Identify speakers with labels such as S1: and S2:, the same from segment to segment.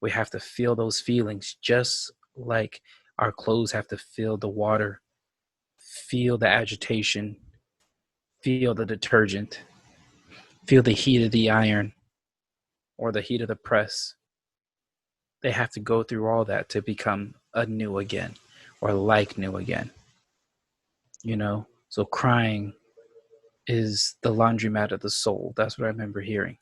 S1: We have to feel those feelings just like our clothes have to feel the water, feel the agitation, feel the detergent, feel the heat of the iron or the heat of the press. They have to go through all that to become anew again or like new again. So crying is the laundromat of the soul. That's what I remember hearing.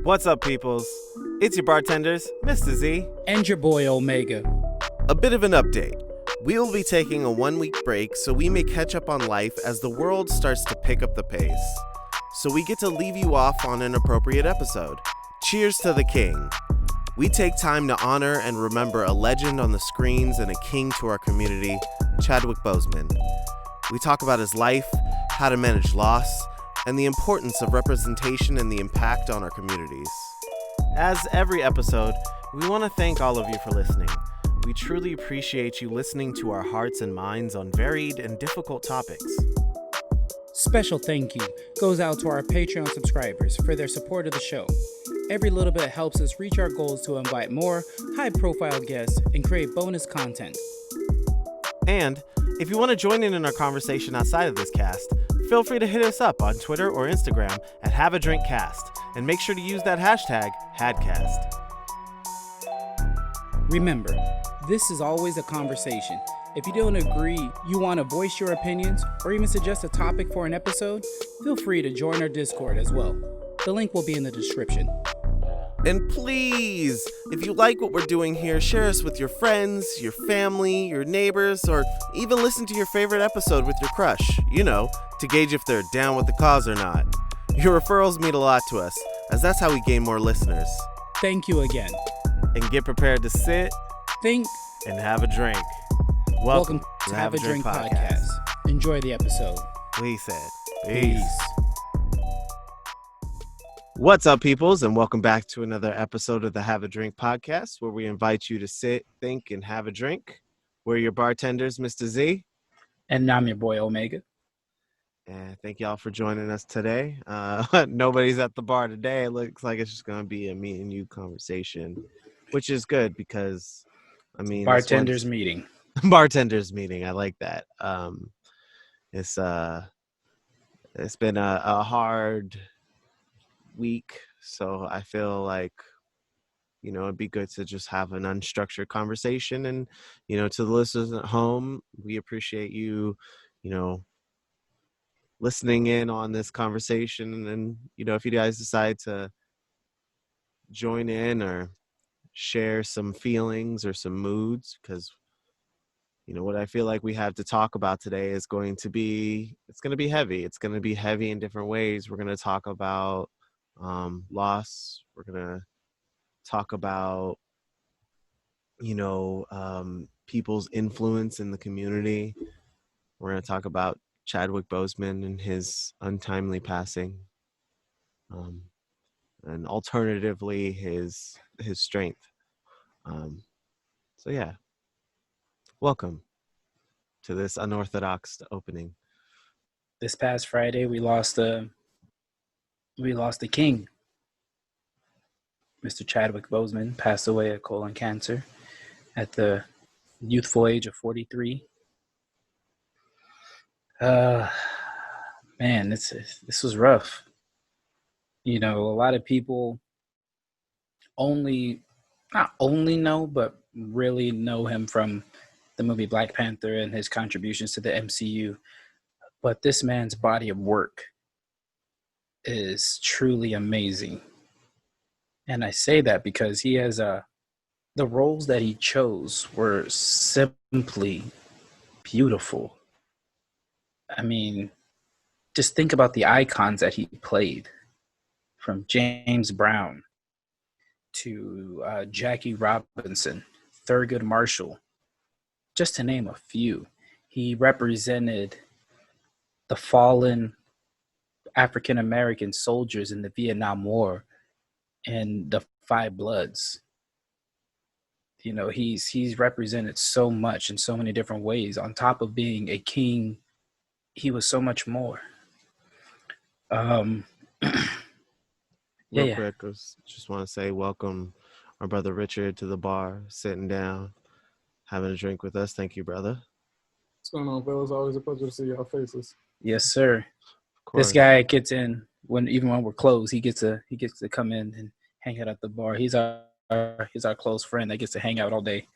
S2: What's up, peoples? It's your bartenders, Mr. Z.
S1: And your boy Omega.
S2: A bit of an update. We will be taking a 1-week break so we may catch up on life as the world starts to pick up the pace. So we get to leave you off on an appropriate episode. Cheers to the king. We take time to honor and remember a legend on the screens and a king to our community, Chadwick Boseman. We talk about his life, how to manage loss, and the importance of representation and the impact on our communities. As every episode, we want to thank all of you for listening. We truly appreciate you listening to our hearts and minds on varied and difficult topics.
S1: Special thank you goes out to our Patreon subscribers for their support of the show. Every little bit helps us reach our goals to invite more high-profile guests and create bonus content.
S2: And if you want to join in our conversation outside of this cast, feel free to hit us up on Twitter or Instagram at HaveADrinkCast, and make sure to use that hashtag HADcast.
S1: Remember, this is always a conversation. If you don't agree, you want to voice your opinions, or even suggest a topic for an episode, feel free to join our Discord as well. The link will be in the description.
S2: And please, if you like what we're doing here, share us with your friends, your family, your neighbors, or even listen to your favorite episode with your crush, to gauge if they're down with the cause or not. Your referrals mean a lot to us, as that's how we gain more listeners.
S1: Thank you again.
S2: And get prepared to sit,
S1: think,
S2: and have a drink.
S1: Welcome to Have a Drink Podcast. Enjoy the episode.
S2: We said peace. What's up, peoples, and welcome back to another episode of the Have a Drink Podcast, where we invite you to sit, think, and have a drink. We're your bartenders, Mr. Z.
S1: And I'm your boy, Omega.
S2: And thank y'all for joining us today. Nobody's at the bar today. It looks like it's just going to be a me and you conversation, which is good because,
S1: bartenders meeting.
S2: Bartenders meeting. I like that. It's been a hard week, so I feel like it'd be good to just have an unstructured conversation. And to the listeners at home, we appreciate you listening in on this conversation. And if you guys decide to join in or share some feelings or some moods, because what I feel like we have to talk about today is going to be heavy. It's going to be heavy in different ways. We're going to talk about loss. We're going to talk about, people's influence in the community. We're going to talk about Chadwick Boseman and his untimely passing. And alternatively, his strength. So yeah, welcome to this unorthodox opening.
S1: This past Friday, we lost the king. Mr. Chadwick Boseman passed away of colon cancer at the youthful age of 43. Man, this was rough. A lot of people not only know, but really know him from the movie Black Panther and his contributions to the MCU. But this man's body of work is truly amazing. And I say that because he has the roles that he chose were simply beautiful. Just think about the icons that he played, from James Brown to Jackie Robinson, Thurgood Marshall, just to name a few. He represented the fallen African-American soldiers in the Vietnam War and the Five Bloods. He's represented so much in so many different ways. On top of being a king, he was so much more. Um, yeah,
S2: Real
S1: yeah.
S2: quick, just want to say welcome our brother Richard to the bar, sitting down, having a drink with us. Thank you, brother.
S3: What's going on, fellas? Always a pleasure to see y'all faces.
S1: Yes, sir.
S2: Of
S1: This
S2: course.
S1: guy gets in even when we're closed. He gets to come in and hang out at the bar. He's our close friend that gets to hang out all day.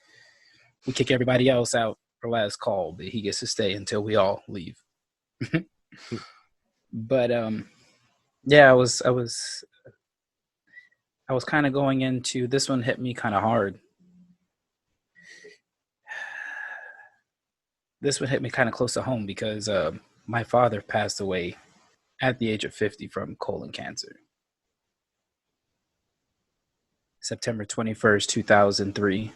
S1: We kick everybody else out for last call, but he gets to stay until we all leave. But yeah, I was kind of going into this one. Hit me kind of hard. This one hit me kind of close to home because my father passed away at the age of 50 from colon cancer. September 21st, 2003.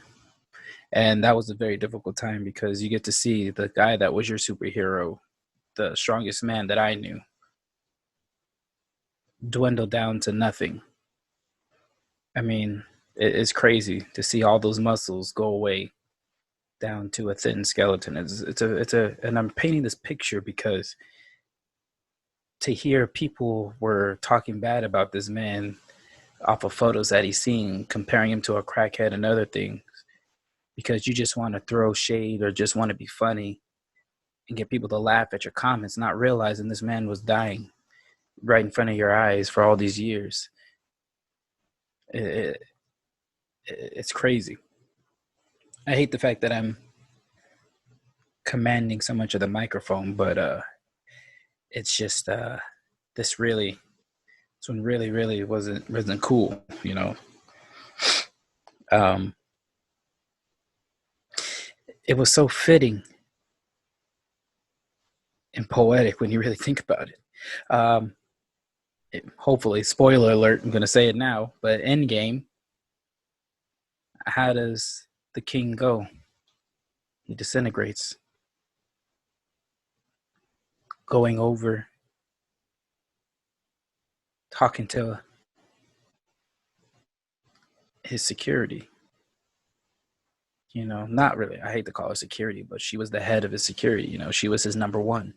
S1: And that was a very difficult time because you get to see the guy that was your superhero, the strongest man that I knew, dwindle down to nothing. I mean, it's crazy to see all those muscles go away down to a thin skeleton. And I'm painting this picture because to hear people were talking bad about this man off of photos that he's seen, comparing him to a crackhead and other things, because you just want to throw shade or just want to be funny and get people to laugh at your comments, not realizing this man was dying right in front of your eyes for all these years. It, it's crazy. I hate the fact that I'm commanding so much of the microphone, but it's just this really, this one really wasn't cool. Um, it was so fitting and poetic when you really think about it. Um, Hopefully, spoiler alert, I'm going to say it now, but Endgame, how does the king go? He disintegrates, going over, talking to his security. Not really. I hate to call her security, but she was the head of his security. She was his number one.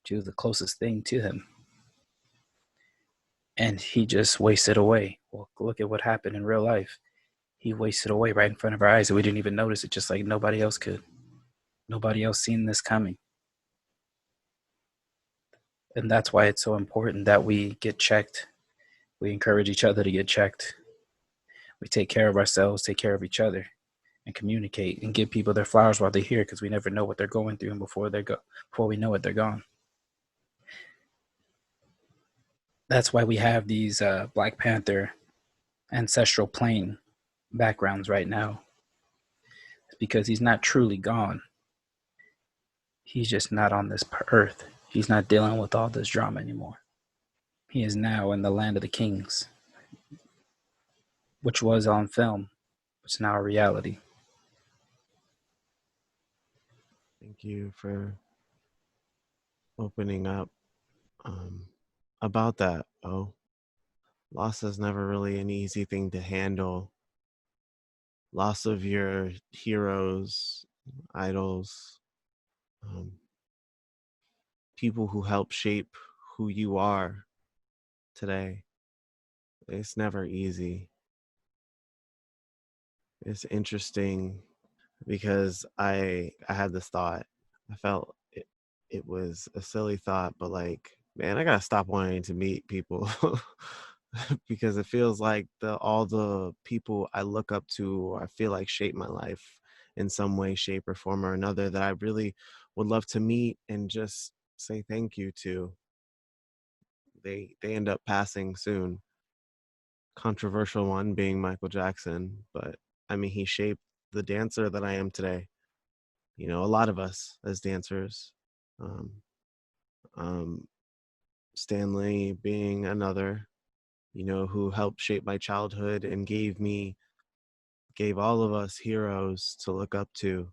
S1: She was the closest thing to him. And he just wasted away. Well, look at what happened in real life. He wasted away right in front of our eyes, and we didn't even notice it, just like nobody else could. Nobody else seen this coming. And that's why it's so important that we get checked. We encourage each other to get checked. We take care of ourselves, take care of each other, and communicate and give people their flowers while they're here, because we never know what they're going through, and before we know it, they're gone. That's why we have these Black Panther ancestral plane backgrounds right now. It's because he's not truly gone. He's just not on this earth. He's not dealing with all this drama anymore. He is now in the land of the kings, which was on film, which is now a reality.
S2: Thank you for opening up about that. Oh, loss is never really an easy thing to handle. Loss of your heroes, idols, um, people who help shape who you are today. It's never easy. It's interesting because I had this thought. I felt it was a silly thought, but like, man, I gotta stop wanting to meet people because it feels like all the people I look up to or I feel like shape my life in some way, shape, or form or another that I really would love to meet and just say thank you to. They end up passing soon. Controversial one being Michael Jackson, but I mean he shaped the dancer that I am today. A lot of us as dancers. Um, um, Stanley being another, who helped shape my childhood and gave all of us heroes to look up to,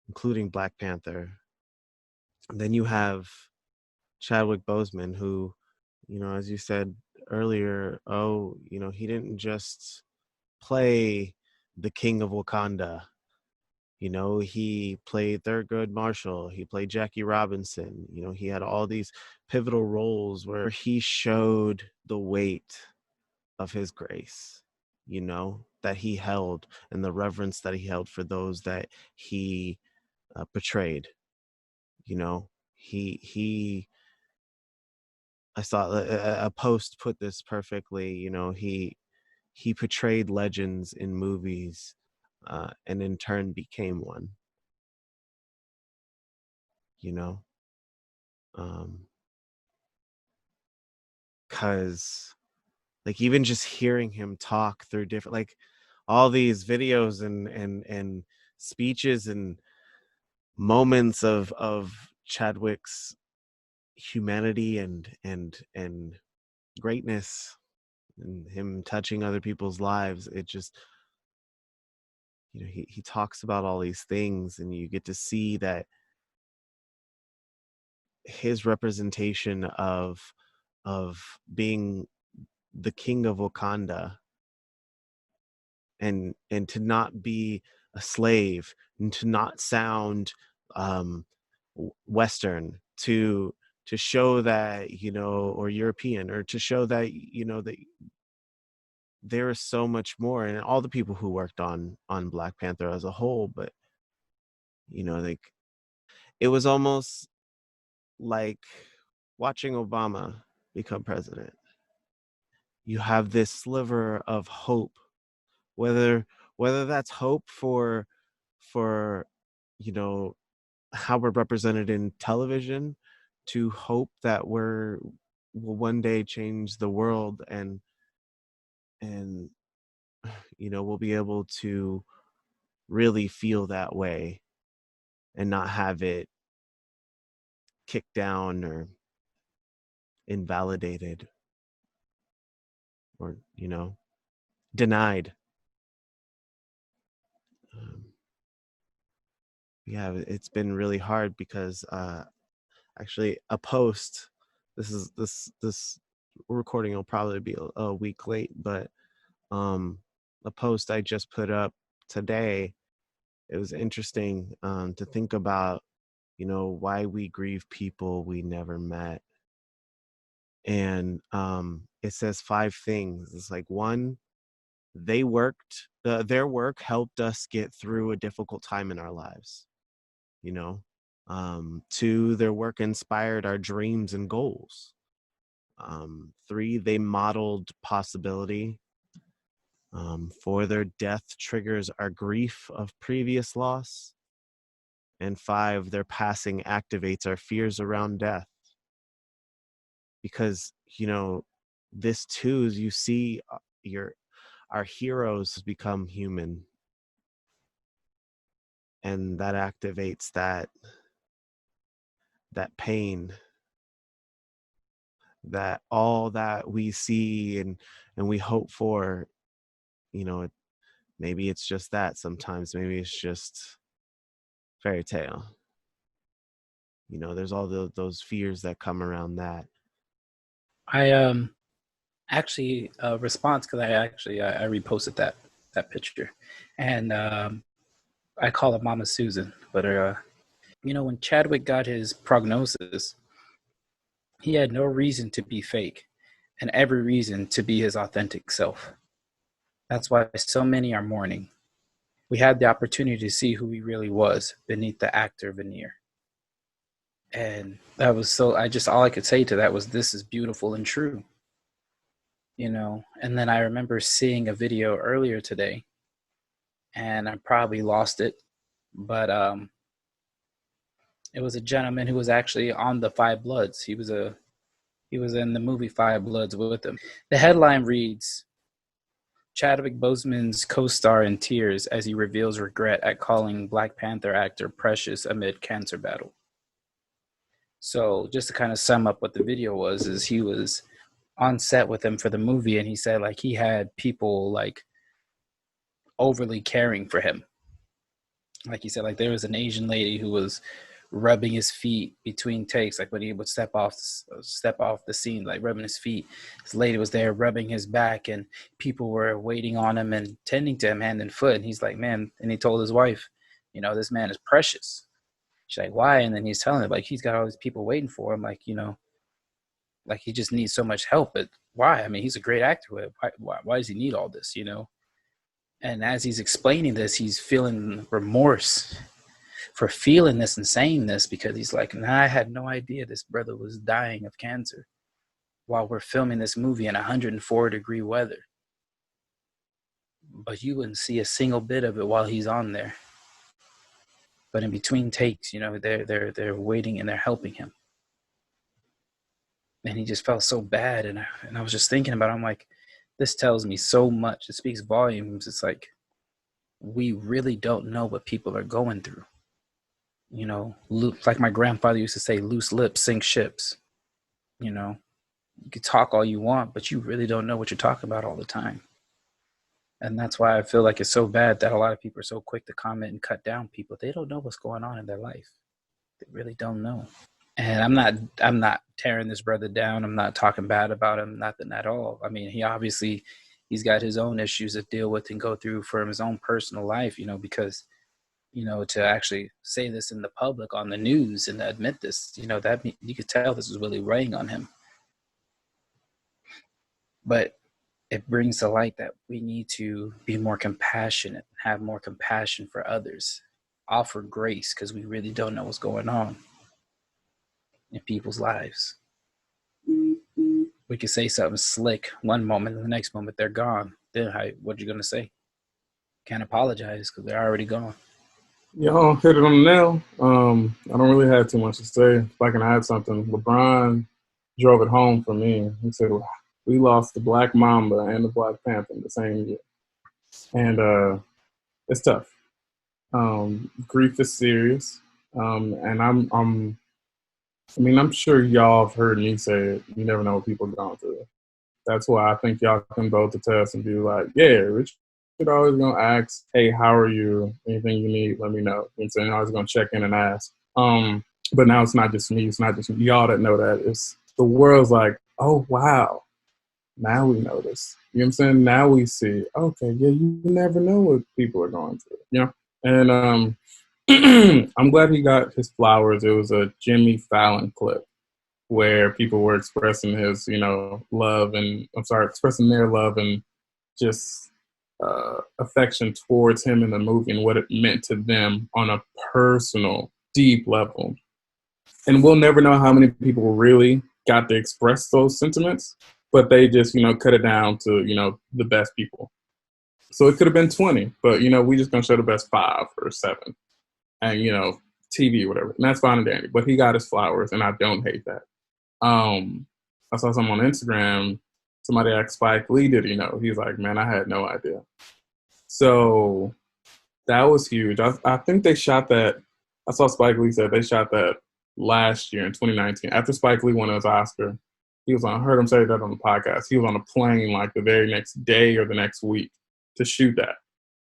S2: including Black Panther. And then you have Chadwick Boseman, who, as you said earlier, he didn't just play the king of Wakanda. You know, he played Thurgood Marshall. He played Jackie Robinson. You know, he had all these pivotal roles where he showed the weight of his grace, you know, that he held, and the reverence that he held for those that he portrayed. You know, he I saw a post put this perfectly. You know, he portrayed legends in movies, and in turn became one. You know, because like even just hearing him talk through different, like all these videos and speeches and moments of Chadwick's humanity and greatness and him touching other people's lives, it just, you know, he talks about all these things, and you get to see that his representation of being the king of Wakanda, and to not be a slave, and to not sound um Western, to show that, you know, or European, or to show that, you know, that there is so much more, and all the people who worked on Black Panther as a whole. But you know, like, it was almost like watching Obama become president. You have this sliver of hope, whether that's hope for you know, how we're represented in television, to hope that will one day change the world, and you know, we'll be able to really feel that way and not have it kicked down or invalidated, or, you know, denied. um, yeah, it's been really hard because actually a post, this recording will probably be a week late, but um a post I just put up today, it was interesting to think about, you know, why we grieve people we never met. And it says 5 things. It's like, one, their work helped us get through a difficult time in our lives, you know. 2, their work inspired our dreams and goals. 3, they modeled possibility. 4, their death triggers our grief of previous loss. And 5, their passing activates our fears around death. Because, you know, this too is, you see our heroes become human, and that activates that pain, that all that we see and we hope for, you know, maybe it's just that. Sometimes maybe it's just fairy tale. You know, there's all those fears that come around that.
S1: I actually response because I reposted that picture, and I call her Mama Susan, but you know, when Chadwick got his prognosis, he had no reason to be fake, and every reason to be his authentic self. That's why so many are mourning. We had the opportunity to see who he really was beneath the actor veneer. And that was so, I just, all I could say to that was, this is beautiful and true, you know? And then I remember seeing a video earlier today, and I probably lost it, but it was a gentleman who was actually on the Five Bloods. He was in the movie Five Bloods with him. The headline reads, Chadwick Boseman's co-star in tears as he reveals regret at calling Black Panther actor precious amid cancer battle. So just to kind of sum up what the video was, is he was on set with him for the movie, and he said like he had people like overly caring for him. Like he said, like there was an Asian lady who was rubbing his feet between takes, like when he would step off the scene, like rubbing his feet. This lady was there rubbing his back, and people were waiting on him and tending to him hand and foot. And he's like, man, and he told his wife, this man is precious. She's like, why? And then he's telling her, like, he's got all these people waiting for him, like, like he just needs so much help. But why? I mean, he's a great actor. Why does he need all this? And as he's explaining this, he's feeling remorse for feeling this and saying this, because he's like, nah, I had no idea this brother was dying of cancer while we're filming this movie in 104-degree weather. But you wouldn't see a single bit of it while he's on there. But in between takes, they're waiting and they're helping him. And he just felt so bad. And I was just thinking about it. I'm like, this tells me so much. It speaks volumes. It's like, we really don't know what people are going through. Like my grandfather used to say, loose lips sink ships. You can talk all you want, but you really don't know what you're talking about all the time. And that's why I feel like it's so bad that a lot of people are so quick to comment and cut down people. They don't know what's going on in their life. They really don't know. And I'm not tearing this brother down. I'm not talking bad about him, nothing at all. I mean, he's got his own issues to deal with and go through for his own personal life, because to actually say this in the public on the news and admit this, that you could tell this is really weighing on him. But it brings to light that we need to be more compassionate, have more compassion for others, offer grace, because we really don't know what's going on in people's lives. We could say something slick one moment, and the next moment they're gone. Then what are you going to say? Can't apologize because they're already gone.
S3: Y'all hit it on the nail. I don't really have too much to say. If I can add something, LeBron drove it home for me. He said, we lost the Black Mamba and the Black Panther in the same year. And it's tough. Grief is serious. And I'm sure y'all have heard me say it. You never know what people are going through. That's why I think y'all can vote the test and be like, yeah, Richard always going to ask, hey, how are you? Anything you need, let me know. And so I'm always going to check in and ask. But now it's not just me. It's not just y'all that know that. It's the world's like, oh, wow. Now we know this. You know what I'm saying? Now we see, okay, yeah, you never know what people are going through. And I'm glad he got his flowers. It was a Jimmy Fallon clip where people were expressing his, expressing their love and just affection towards him in the movie and what it meant to them on a personal, deep level. And we'll never know how many people really got to express those sentiments, but they just, cut it down to, the best people. So it could have been 20, but, we just going to show the best 5 or 7 and, TV or whatever. And that's fine and dandy, but he got his flowers and I don't hate that. I saw something on Instagram. Somebody asked Spike Lee, did he know? He's like, man, I had no idea. So that was huge. I think they shot that. I saw Spike Lee said they shot that last year in 2019. After Spike Lee won his Oscar, I heard him say that on the podcast. He was on a plane like the very next day or the next week to shoot that.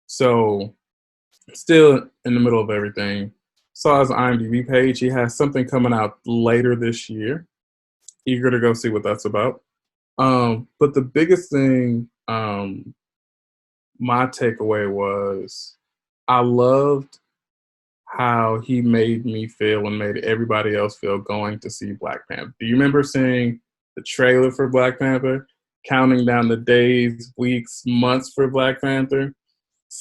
S3: So still in the middle of everything. Saw his IMDb page. He has something coming out later this year. Eager to go see what that's about. But the biggest thing, my takeaway was I loved how he made me feel and made everybody else feel going to see Black Panther. Do you remember seeing the trailer for Black Panther, counting down the days, weeks, months for Black Panther,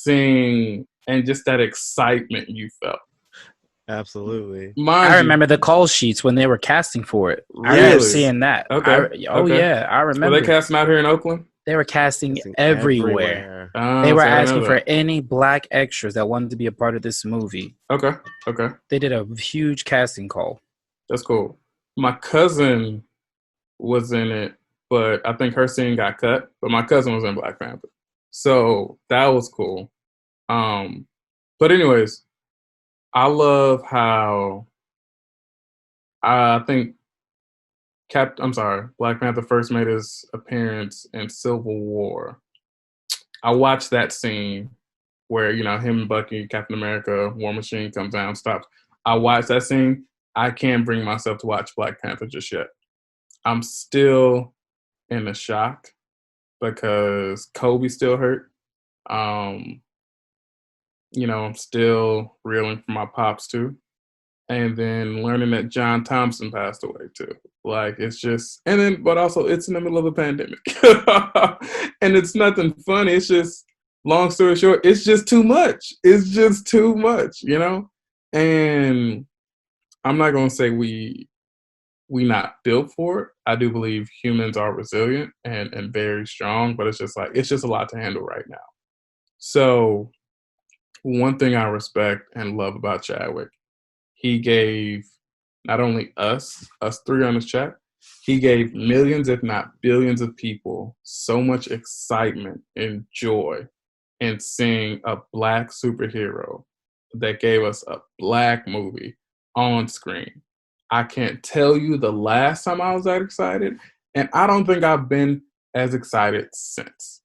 S3: and just that excitement you felt?
S2: Absolutely.
S1: I remember the call sheets when they were casting for it.
S3: Really?
S1: I remember seeing that.
S3: Okay.
S1: Yeah, I remember.
S3: Were they casting out here in Oakland?
S1: They were casting everywhere.
S3: Oh,
S1: they were
S3: so
S1: asking for any black extras that wanted to be a part of this movie.
S3: Okay.
S1: They did a huge casting call.
S3: That's cool. My cousin was in it, but I think her scene got cut. But my cousin was in Black Panther. So that was cool. But anyways, I love how I think Black Panther first made his appearance in Civil War. I watched that scene where, him, Bucky, Captain America, War Machine comes down, stops. I watched that scene. I can't bring myself to watch Black Panther just yet. I'm still in a shock because Kobe's still hurt. Um, I'm still reeling from my pops too. And then learning that John Thompson passed away too. Like it's just, and then, but also it's in the middle of a pandemic, and it's nothing funny. It's just, long story short, it's just too much. It's just too much. And I'm not gonna say we not built for it. I do believe humans are resilient and very strong, but it's just like it's just a lot to handle right now. So one thing I respect and love about Chadwick, he gave not only us three on this chat, he gave millions, if not billions of people so much excitement and joy in seeing a Black superhero that gave us a Black movie on screen. I can't tell you the last time I was that excited, and I don't think I've been as excited since.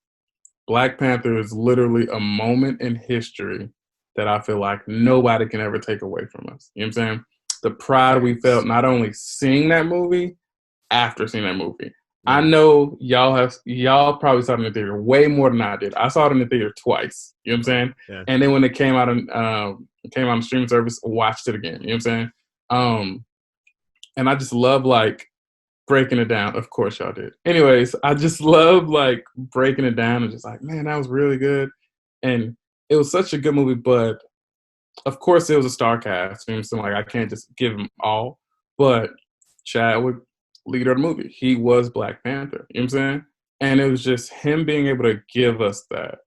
S3: Black Panther is literally a moment in history that I feel like nobody can ever take away from us. You know what I'm saying? The pride we felt not only seeing that movie, after seeing that movie. Yeah. I know y'all probably saw it in the theater way more than I did. I saw it in the theater twice. You know what I'm saying? Yeah. And then when it came out on streaming service, watched it again. You know what I'm saying? And I just love like breaking it down. Of course y'all did. Anyways, I just love like breaking it down and just like, man, that was really good. And it was such a good movie, but of course it was a star cast. You know what I'm saying? Like I can't just give them all. But Chadwick, leader of the movie, he was Black Panther. You know what I'm saying? And it was just him being able to give us that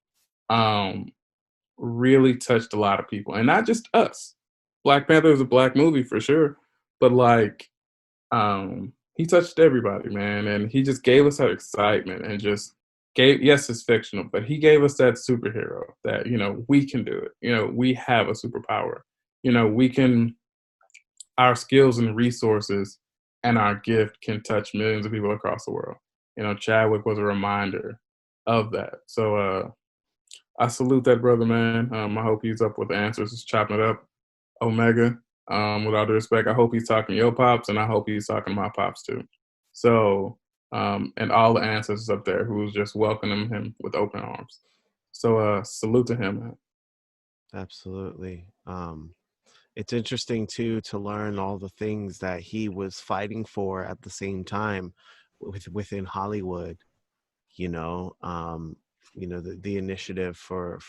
S3: really touched a lot of people. And not just us. Black Panther was a Black movie for sure. But like he touched everybody, man, and he just gave us that excitement and just yes, it's fictional, but he gave us that superhero that, we can do it. We have a superpower. We can, our skills and resources and our gift can touch millions of people across the world. Chadwick was a reminder of that. So I salute that brother, man. I hope he's up with the answers, just chopping it up. Omega, with all due respect, I hope he's talking your pops, and I hope he's talking my pops too. So, and all the ancestors up there who's just welcoming him with open arms. So, salute to him, man.
S2: Absolutely. It's interesting too to learn all the things that he was fighting for at the same time within Hollywood. The initiative for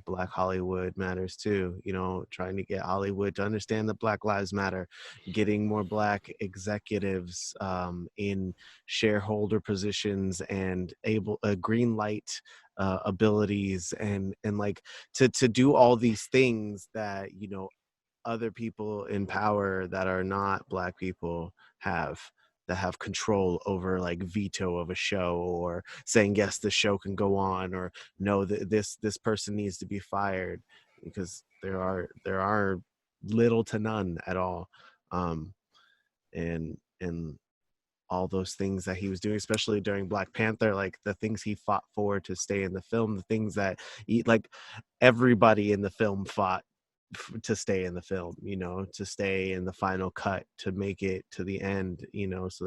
S2: Black Hollywood matters too. Trying to get Hollywood to understand that Black Lives Matter, getting more Black executives in shareholder positions and able green light abilities and like to do all these things that other people in power that are not Black people have, that have control over, like veto of a show or saying yes, the show can go on, or no, this person needs to be fired, because there are little to none at all. And all those things that he was doing, especially during Black Panther, like the things he fought for to stay in the film, the things that like everybody in the film fought to stay in the film, to stay in the final cut, to make it to the end, so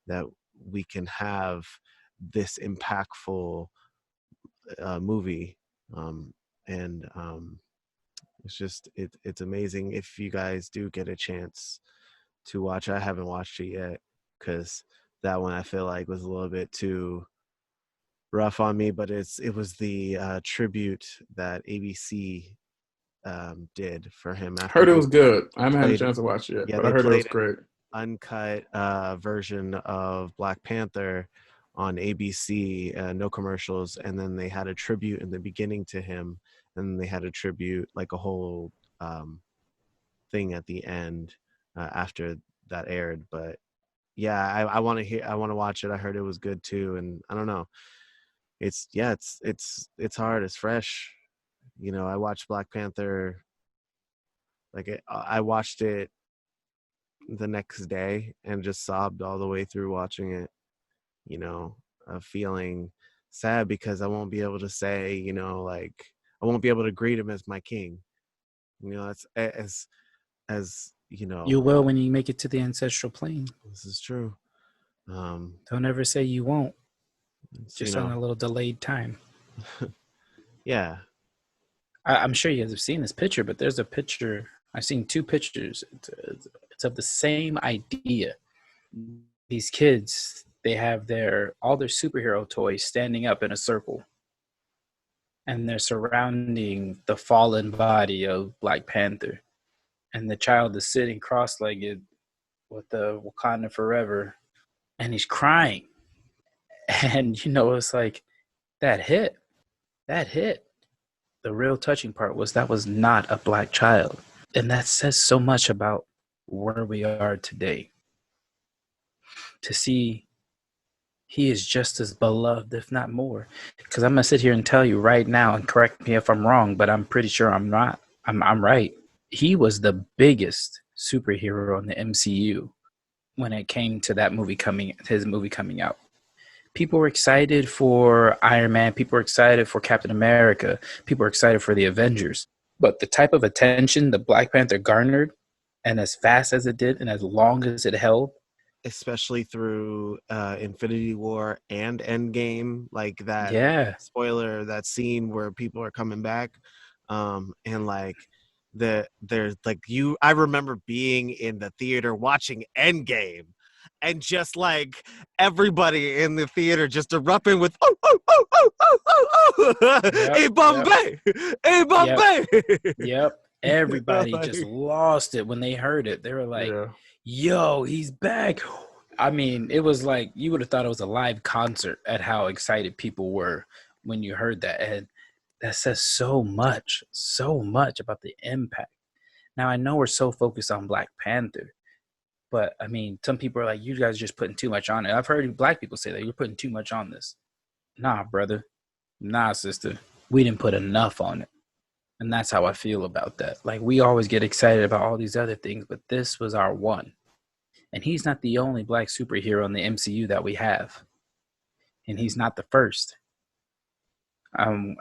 S2: that we can have this impactful movie. And it's just it's amazing. If you guys do get a chance to watch, I haven't watched it yet because that one I feel like was a little bit too rough on me, but it was the tribute that ABC did for him.
S3: I heard it was good. I haven't had a chance to watch it yet, but I heard it was great.
S2: Uncut version of Black Panther on ABC, no commercials, and then they had a tribute in the beginning to him, and they had a tribute, like a whole thing at the end after that aired. But yeah, I want to watch it. I heard it was good too, and I don't know. It's hard. It's fresh. I watched Black Panther. Like I watched it the next day and just sobbed all the way through watching it. Feeling sad because I won't be able to say, like I won't be able to greet him as my king. It's as as you know.
S1: You will when you make it to the ancestral plane.
S2: This is true.
S1: Don't ever say you won't. Just on a little delayed time.
S2: Yeah.
S1: I'm sure you guys have seen this picture, but there's a picture. I've seen two pictures. It's of the same idea. These kids, they have all their superhero toys standing up in a circle, and they're surrounding the fallen body of Black Panther, and the child is sitting cross-legged with the Wakanda Forever, and he's crying. And it's like that hit. The real touching part was that was not a Black child, and that says so much about where we are today. To see he is just as beloved, if not more. Because I'm gonna sit here and tell you right now, and correct me if I'm wrong, but I'm pretty sure I'm not. I'm right. He was the biggest superhero in the MCU when it came to his movie coming out. People were excited for Iron Man. People were excited for Captain America. People were excited for the Avengers. But the type of attention the Black Panther garnered, and as fast as it did, and as long as it held,
S2: especially through Infinity War and Endgame, like that spoiler, that scene where people are coming back, and like there's like I remember being in the theater watching Endgame, and just like everybody in the theater just erupting with "Hey Bombay, hey Bombay!"
S1: Yep. Everybody just lost it when they heard it. They were like, yo, he's back. I mean, it was like you would have thought it was a live concert at how excited people were when you heard that. And that says so much about the impact. Now, I know we're so focused on Black Panther, but I mean, some people are like, you guys are just putting too much on it. I've heard Black people say that you're putting too much on this. Nah, brother. Nah, sister. We didn't put enough on it. And that's how I feel about that. Like, we always get excited about all these other things, but this was our one. And he's not the only Black superhero in the MCU that we have. And he's not the first.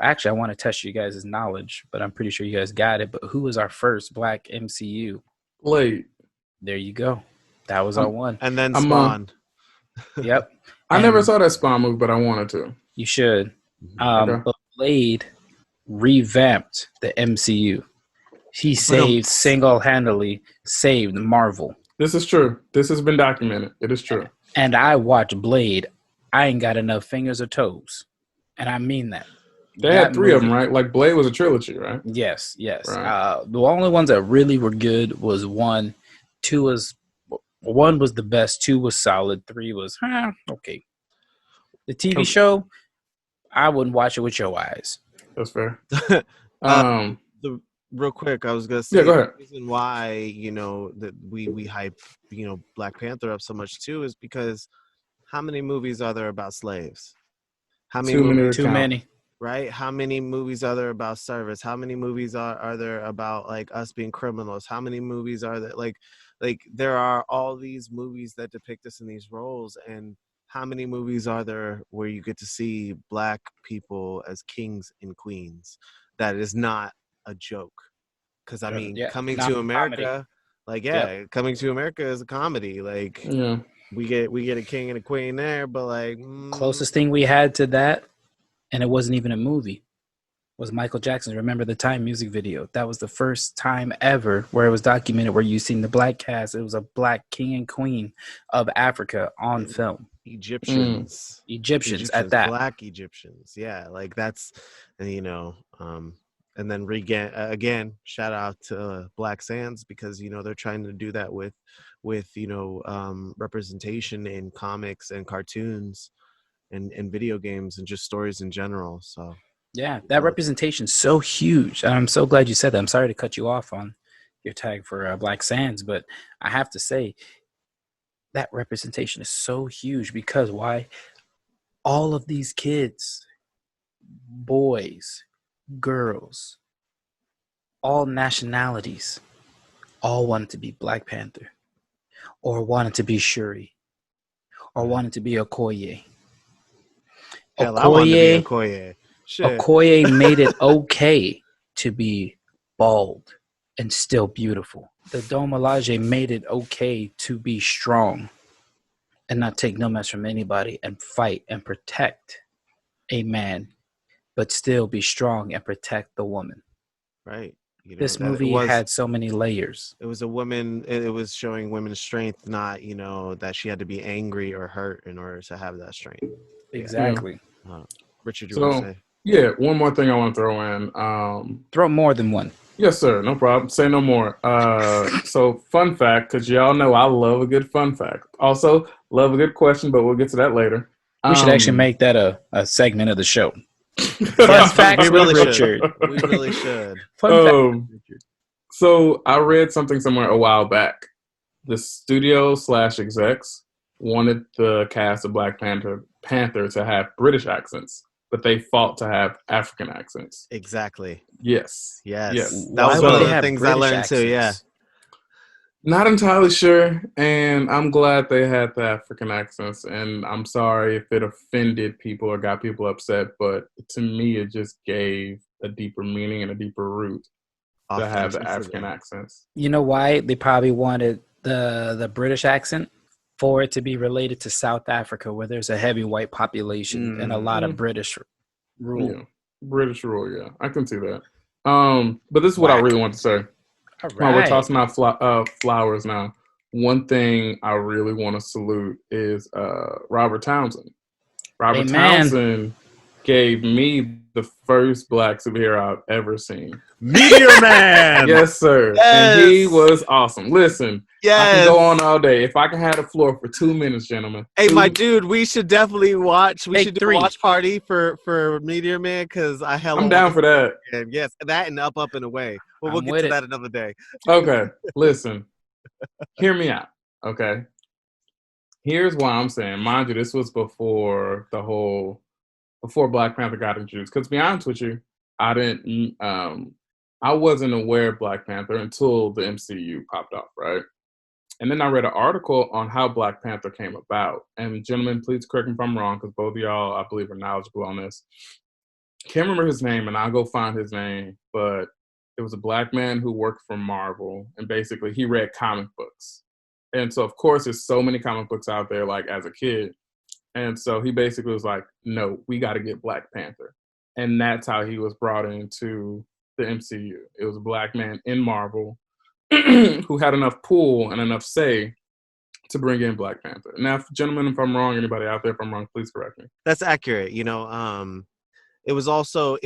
S1: Actually, I want to test you guys' knowledge, but I'm pretty sure you guys got it. But who was our first Black MCU?
S3: Blade.
S1: There you go. That was our one.
S2: And then Spawn.
S1: Yep.
S3: I never saw that Spawn movie, but I wanted to.
S1: You should. But Blade revamped the MCU. He single-handedly saved Marvel.
S3: This is true. This has been documented. It is true.
S1: And I watched Blade. I ain't got enough fingers or toes. And I mean that.
S3: They had three of them, right? Like Blade was a trilogy, right?
S1: Yes.
S3: Right.
S1: The only ones that really were good was 1. 2 was... 1 was the best. 2 was solid. 3 was, okay. The TV show, I wouldn't watch it with your eyes.
S3: That's fair.
S2: Real quick, I was gonna say
S3: go ahead.
S2: The reason why that we hype Black Panther up so much too is because how many movies are there about slaves? How many?
S1: Too many.
S2: Right? How many movies are there about service? How many movies are there about like us being criminals? How many movies are there like there are all these movies that depict us in these roles, and how many movies are there where you get to see Black people as kings and queens? That is not a joke. Because I mean, Coming to America, Coming to America is a comedy. Like, we get a king and a queen there, but like
S1: closest thing we had to that, and it wasn't even a movie, was Michael Jackson's "Remember the Time" music video. That was the first time ever where it was documented where you seen the Black cast. It was a Black king and queen of Africa on film.
S2: Egyptians
S1: at that.
S2: Black Egyptians. Yeah, like that's, and then again, shout out to Black Sands, because they're trying to do that with representation in comics and cartoons and video games and just stories in general. So
S1: yeah, that representation is so huge. I'm so glad you said that. I'm sorry to cut you off on your tag for Black Sands, but I have to say that representation is so huge because why? All of these kids, boys, girls, all nationalities, all wanted to be Black Panther, or wanted to be Shuri, or wanted to be Okoye.
S2: Hell, I wanted to be Okoye. Shit.
S1: Okoye made it okay to be bald, and still beautiful. The Dome Milaje made it okay to be strong and not take no mess from anybody and fight and protect a man, but still be strong and protect the woman.
S2: Right.
S1: This
S2: That
S1: movie had so many layers.
S2: it was a woman. It was showing women's strength, not that she had to be angry or hurt in order to have that strength.
S1: Exactly.
S2: Richard, you want to
S3: So,
S2: say?
S3: yeah, one more thing I want to throw in.
S1: Throw more than one.
S3: Yes, sir. No problem. Say no more. So, fun fact, because y'all know I love a good fun fact. Also, love a good question, but we'll get to that later.
S1: We should actually make that a segment of the show.
S2: Yes,
S1: facts
S2: we really
S1: with
S2: should.
S1: Richard.
S2: We really should.
S1: Fun fact with Richard.
S3: So I read something somewhere a while back. The studio / execs wanted the cast of Black Panther to have British accents, but they fought to have African accents.
S2: Exactly.
S3: Yes.
S2: Yes. That
S1: Why
S2: was
S1: would
S2: one of
S1: they
S2: the
S1: have
S2: things
S1: British
S2: I learned too. Yeah.
S1: accents?
S3: Not entirely sure, and I'm glad they had the African accents, and I'm sorry if it offended people or got people upset, but to me it just gave a deeper meaning and a deeper root to have the African accents.
S1: You know why? They probably wanted the British accent for it to be related to South Africa, where there's a heavy white population and a lot of British rule.
S3: Yeah, British rule, yeah. I can see that. But this is what I really want to say.
S1: All
S3: While we're
S1: right.
S3: tossing out flowers now, one thing I really want to salute is Robert Townsend. Robert Townsend gave me the first Black superhero I've ever seen.
S2: Meteor Man!
S3: Yes, sir.
S2: Yes.
S3: And he was awesome. Listen,
S2: yes.
S3: I can go on all day. If I can have the floor for 2 minutes, gentlemen.
S2: Hey, my dude, we should definitely watch. We should do
S1: three.
S2: a watch party for Meteor Man because I'm
S3: down for that.
S2: Yes, that and Up and Away. Well, we'll get to that another day.
S3: Okay, listen. Hear me out, okay? Here's why I'm saying, mind you, this was before Black Panther got introduced. Because to be honest with you, I wasn't aware of Black Panther until the MCU popped off, right? And then I read an article on how Black Panther came about. And gentlemen, please correct me if I'm wrong, because both of y'all, I believe, are knowledgeable on this. Can't remember his name, and I'll go find his name, but it was a Black man who worked for Marvel, and basically he read comic books. And so, of course, there's so many comic books out there, like, as a kid. And so he basically was like, no, we got to get Black Panther. And that's how he was brought into the MCU. It was a Black man in Marvel who had enough pull and enough say to bring in Black Panther. Now, gentlemen, if I'm wrong, anybody out there, if I'm wrong, please correct me.
S2: That's accurate. He was also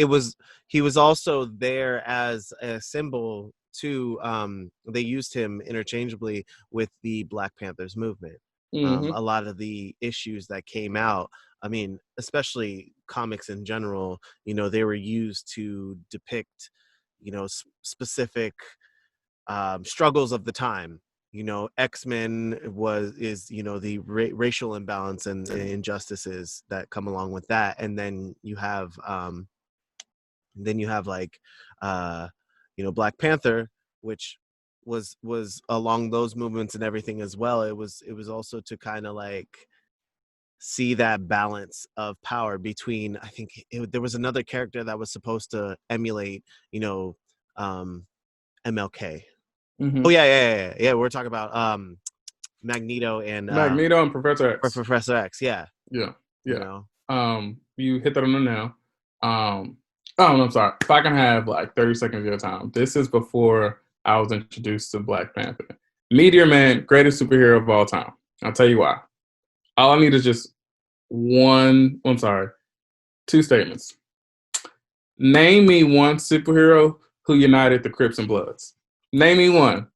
S2: there as a symbol to they used him interchangeably with the Black Panthers movement. A lot of the issues that came out, I mean, especially comics in general, they were used to depict, specific struggles of the time. X-Men is the racial imbalance and injustices that come along with that, and then you have like Black Panther, which was along those movements and everything as well. It was also to kind of like see that balance of power between, I think there was another character that was supposed to emulate MLK. Oh yeah. We're talking about Magneto and
S3: Professor X.
S2: Professor X, yeah.
S3: You hit that on the nail. I'm sorry. If I can have like 30 seconds of your time. This is before I was introduced to Black Panther. Meteor Man, greatest superhero of all time. I'll tell you why. All I need is just two statements. Name me one superhero who united the Crips and Bloods. Name me one.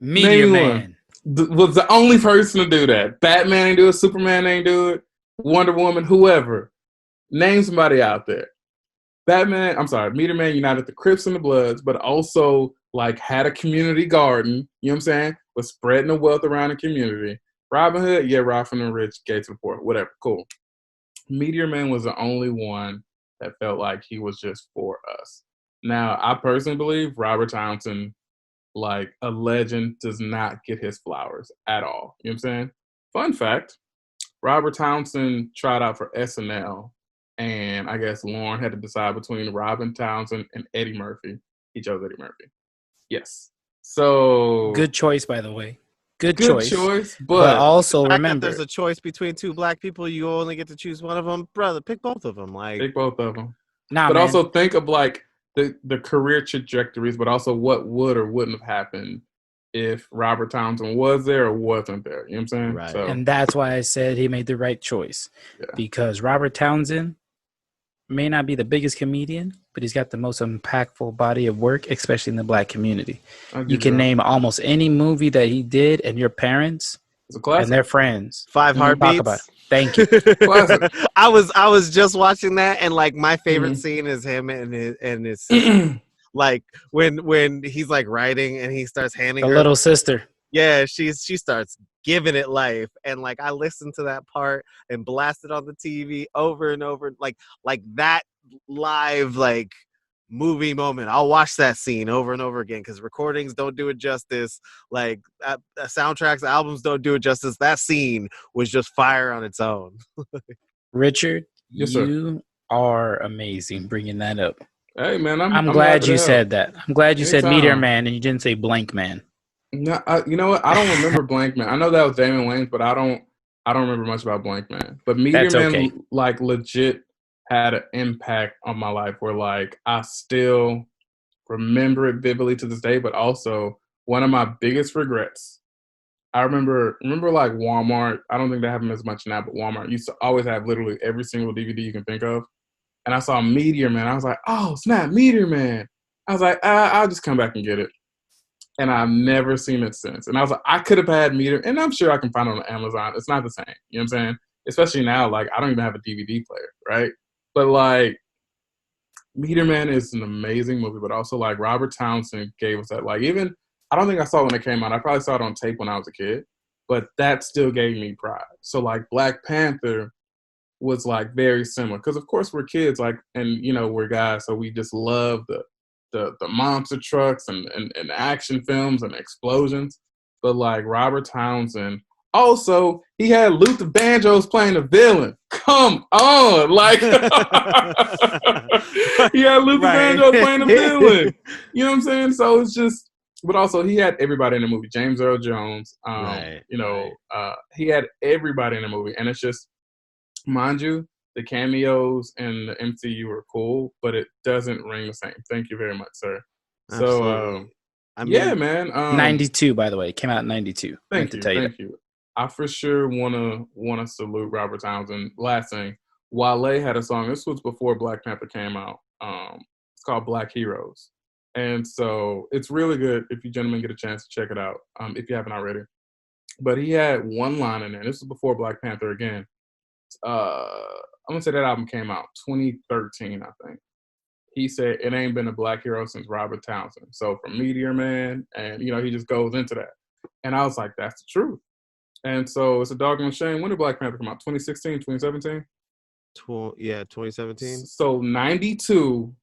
S1: Meteor Man
S3: was the only person to do that. Batman ain't do it. Superman ain't do it. Wonder Woman, whoever. Name somebody out there. Meteor Man united the Crips and the Bloods, but also like had a community garden, you know what I'm saying? Was spreading the wealth around the community. Robin Hood, rob from the rich, gave to the poor, whatever, cool. Meteor Man was the only one that felt like he was just for us. Now, I personally believe Robert Townsend, like a legend, does not get his flowers at all. You know what I'm saying? Fun fact, Robert Townsend tried out for SNL, and I guess Lauren had to decide between Robin Townsend and Eddie Murphy. He chose Eddie Murphy. Yes. So
S1: Good choice, by the way. Good
S3: good
S1: choice.
S3: choice,
S1: But
S3: but
S2: The
S1: also
S2: fact that there's
S1: remember,
S2: a choice between two black people, you only get to choose one of them, brother. Pick both of them. Like,
S3: pick both of them.
S1: nah,
S3: But
S1: man.
S3: also think of like the career trajectories, but also what would or wouldn't have happened if Robert Townsend was there or wasn't there. You know what I'm saying?
S2: right.
S3: So
S1: And that's why I said he made the right choice.
S3: yeah,
S1: Because Robert Townsend may not be the biggest comedian, but he's got the most impactful body of work, especially in the black community.
S3: I'll
S1: You
S3: give you
S1: can
S3: that.
S1: name almost any movie that he did, and your parents
S3: It's a
S1: and
S3: classic.
S1: their friends
S2: Five
S1: talk about it.
S2: Heartbeats.
S1: Thank you.
S3: Classic.
S2: I was just watching that, and like my favorite
S3: Mhm.
S2: scene is him and his sister. Like when he's like writing and he starts handing
S1: The
S2: her
S1: little sister.
S2: yeah, she starts giving it life, and like I listened to that part and blasted on the TV over and over, like that live like movie moment. I'll watch that scene over and over again because recordings don't do it justice. Like soundtracks, albums don't do it justice. That scene was just fire on its own.
S1: Richard,
S3: Yes, sir.
S1: you are amazing bringing that up.
S3: Hey man,
S1: I'm
S3: I'm happy
S1: glad
S3: to
S1: you
S3: help.
S1: said that. I'm glad you said Meteor
S3: Anytime.
S1: Man and you didn't say Blank Man.
S3: No, you know what? I don't remember Blank Man. I know that was Damon Wayans, but I don't remember much about Blank Man. But Meteor
S1: That's okay.
S3: Man like legit had an impact on my life where like I still remember it vividly to this day, but also one of my biggest regrets. I remember like Walmart. I don't think they have them as much now, but Walmart used to always have literally every single DVD you can think of. And I saw Meteor Man. I was like, oh snap, Meteor Man. I was like, I'll just come back and get it. And I've never seen it since. And I was like, I could have had Meteor, and I'm sure I can find it on Amazon. It's not the same. You know what I'm saying? Especially now, like I don't even have a DVD player, right? But like Meteor Man is an amazing movie, but also like Robert Townsend gave us that. Like even I don't think I saw it when it came out. I probably saw it on tape when I was a kid, but that still gave me pride. So like Black Panther was like very similar because of course we're kids, like, and you know we're guys, so we just love the monster trucks and action films and explosions. But like Robert Townsend, also he had Luther Vandross playing the villain. Come on, like he had Luther
S2: Right.
S3: Vandross playing the villain. You know what I'm saying? So it's just, but also he had everybody in the movie. James Earl Jones,
S2: Right.
S3: you know,
S2: Right.
S3: he had everybody in the movie, and it's just, mind you, the cameos in the MCU are cool, but it doesn't ring the same. Thank you very much, sir. So,
S2: Absolutely. I
S3: yeah,
S2: mean,
S3: man.
S1: 92, by the way. It came out in 92. Meant to tell you that.
S3: Thank you. I for sure wanna salute Robert Townsend. Last thing, Wale had a song. This was before Black Panther came out. It's called Black Heroes, and so it's really good. If you gentlemen get a chance to check it out, if you haven't already. But he had one line in there. This was before Black Panther again. I'm gonna say that album came out 2013, I think. He said it ain't been a black hero since Robert Townsend. So from Meteor Man, and you know, he just goes into that. And I was like, that's the truth. And so it's a doggone shame. When did Black Panther come out? 2016, 2017?
S2: yeah, 2017.
S3: So 92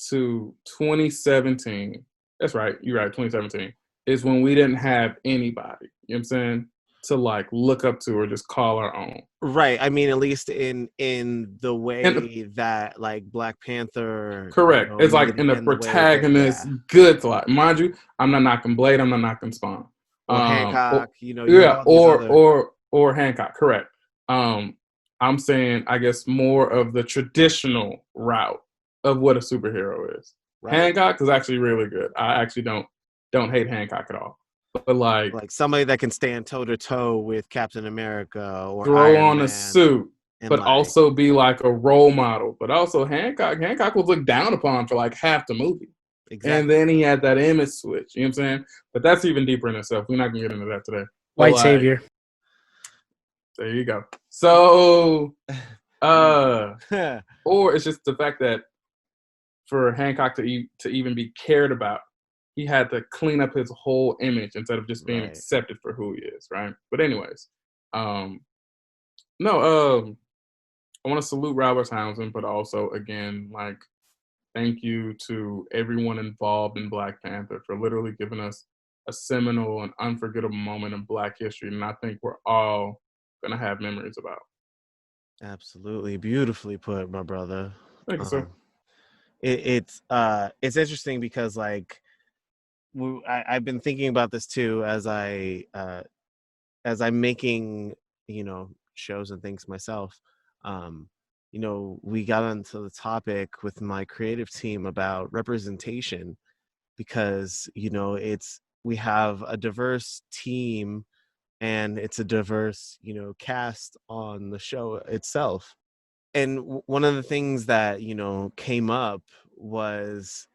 S3: to 2017. That's right. You're right. 2017 is when we didn't have anybody, you know what I'm saying, to like look up to or just call our own.
S2: Right. I mean, at least in the
S3: And
S2: way that like Black Panther,
S3: correct. It's like in the
S2: and the way that
S3: protagonist good life. Mind you, I'm not knocking Blade, I'm not knocking Spawn.
S2: or
S3: Or,
S2: Hancock, you have
S3: yeah,
S2: all these other
S3: or Hancock, correct. I'm saying I guess more of the traditional route of what a superhero is.
S2: right.
S3: Hancock is actually really good. I actually don't hate Hancock at all. But like
S2: Like somebody that can stand toe to toe with Captain America or
S3: throw
S2: Iron
S3: on a
S2: Man,
S3: suit,
S2: and
S3: but
S2: like
S3: also be like a role model. But also Hancock was looked down upon for like half the movie. And
S2: exactly.
S3: then he had that image switch. You know what I'm saying? But that's even deeper in itself. We're not gonna get into that today. But
S1: White
S3: like,
S1: Savior.
S3: there you go. So or it's just the fact that for Hancock to even be cared about, he had to clean up his whole image instead of just being
S2: Right.
S3: accepted for who he is, right? But anyways, um, no, I want to salute Robert Townsend, but also again, like, thank you to everyone involved in Black Panther for literally giving us a seminal and unforgettable moment in Black history, and I think we're all gonna have memories about.
S2: Absolutely, beautifully put, my brother.
S3: Thank you, sir.
S2: It's interesting because like I've been thinking about this too as I'm making, shows and things myself. Um, we got onto the topic with my creative team about representation because, we have a diverse team and it's a diverse, cast on the show itself. And one of the things that, came up was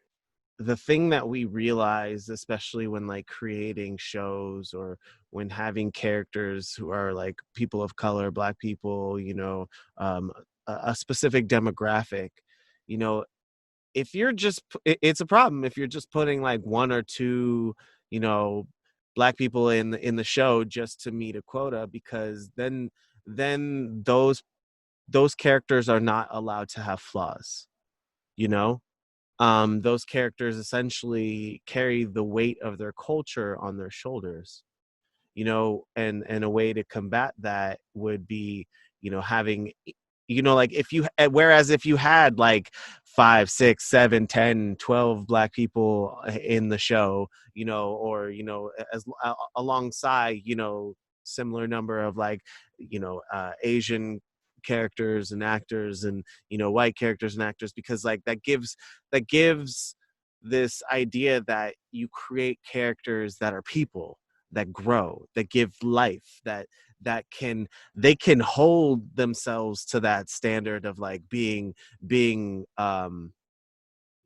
S2: the thing that we realized, especially when like creating shows or when having characters who are like people of color, Black people, a specific demographic, you know, if you're just, it's a problem if you're just putting like one or two, you know, Black people in the show just to meet a quota, because then those characters are not allowed to have flaws, you know. Those characters essentially carry the weight of their culture on their shoulders, and a way to combat that would be, having, like if you, whereas if you had like 5, 6, 7, 10, 12 Black people in the show, or, as alongside, similar number of like, Asian characters and actors and, white characters and actors, because like that gives this idea that you create characters that are people, that grow, that give life, they can hold themselves to that standard of like being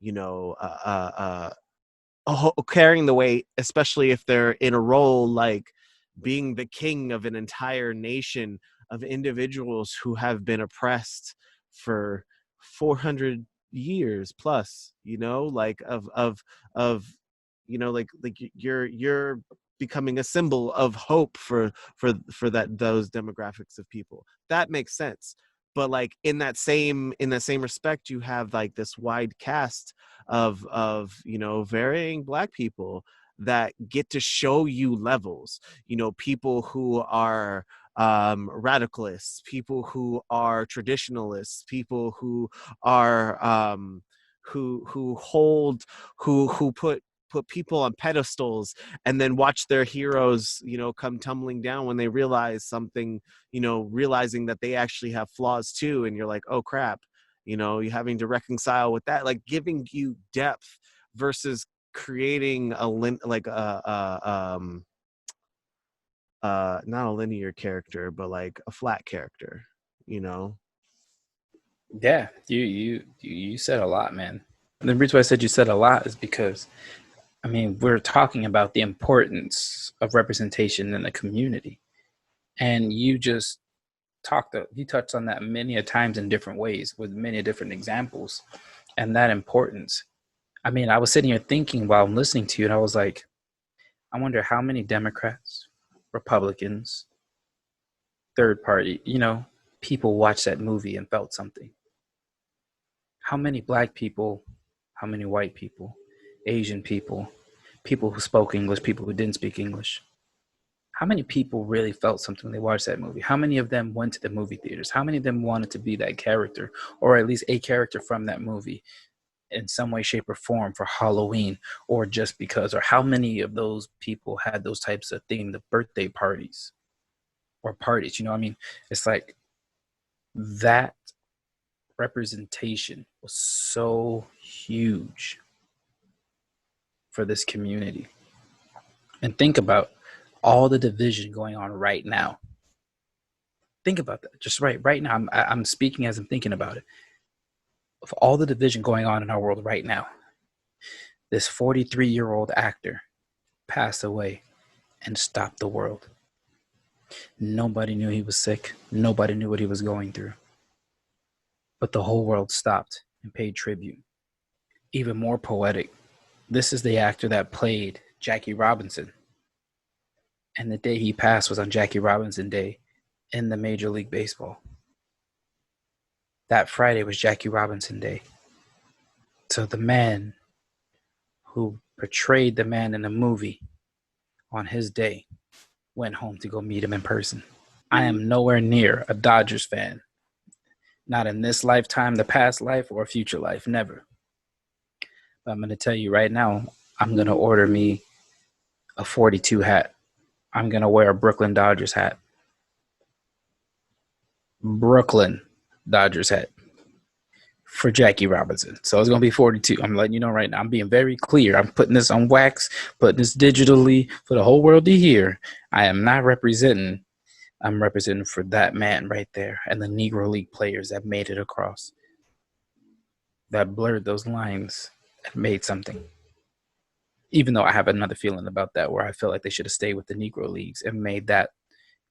S2: you know carrying the weight, especially if they're in a role like being the king of an entire nation of individuals who have been oppressed for 400 years plus, like of like you're becoming a symbol of hope for those demographics of people. That makes sense. But like in that same respect, you have like this wide cast of varying Black people that get to show you levels, people who are radicalists, people who are traditionalists, people who are who hold who put people on pedestals and then watch their heroes, come tumbling down when they realize something, realizing that they actually have flaws too, and you're like, oh crap, you're having to reconcile with that, like giving you depth versus creating not a linear character, but like a flat character, you know.
S1: Yeah, you said a lot, man. And the reason why I said you said a lot is because, I mean, we're talking about the importance of representation in the community, and you touched on that many a times in different ways with many different examples, and that importance. I mean, I was sitting here thinking while I'm listening to you, and I was like, I wonder how many Democrats, Republicans, third party, people watched that movie and felt something. How many Black people, how many white people, Asian people, people who spoke English, people who didn't speak English. How many people really felt something when they watched that movie? How many of them went to the movie theaters? How many of them wanted to be that character, or at least a character from that movie in some way, shape, or form for Halloween, or just because? Or how many of those people had those types of themed birthday parties or parties? You know what I mean? It's like that representation was so huge for this community. And think about all the division going on right now. Think about that. Just right now. I'm speaking as I'm thinking about it. Of all the division going on in our world right now, this 43-year-old actor passed away and stopped the world. Nobody knew he was sick. Nobody knew what he was going through. But the whole world stopped and paid tribute. Even more poetic, this is the actor that played Jackie Robinson. And the day he passed was on Jackie Robinson Day in the Major League Baseball. That Friday was Jackie Robinson Day. So the man who portrayed the man in the movie on his day went home to go meet him in person. I am nowhere near a Dodgers fan. Not in this lifetime, the past life, or future life. Never. But I'm going to tell you right now, I'm gonna order me a 42 hat. I'm gonna wear a Brooklyn Dodgers hat. Brooklyn Dodgers hat for Jackie Robinson. So it's gonna be 42. I'm letting you know right now. I'm being very clear. I'm putting this on wax, putting this digitally for the whole world to hear. I am not representing. I'm representing for that man right there and the Negro League players that made it across, that blurred those lines and made something. Even though I have another feeling about that, where I feel like they should have stayed with the Negro Leagues and made that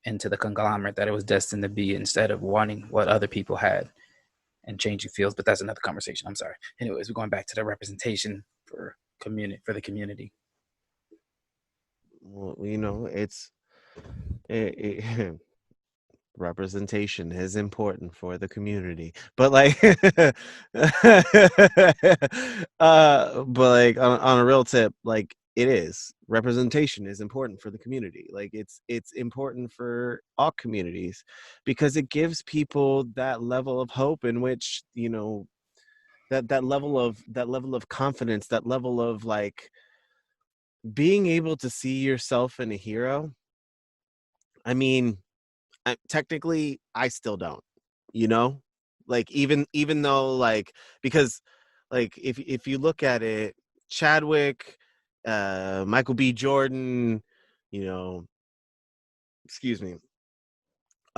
S1: into the conglomerate that it was destined to be, instead of wanting what other people had and changing fields. But that's another conversation. I'm sorry. Anyways, we're going back to the representation for the community.
S2: Well, it, representation is important for the community, but like but like on a real tip, like it is representation is important for the community. Like it's important for all communities because it gives people that level of hope in which, that level of confidence, that level of like being able to see yourself in a hero. I mean, technically I still don't, you know like even though, like, because like if you look at it, Chadwick, Michael B. Jordan, you know excuse me,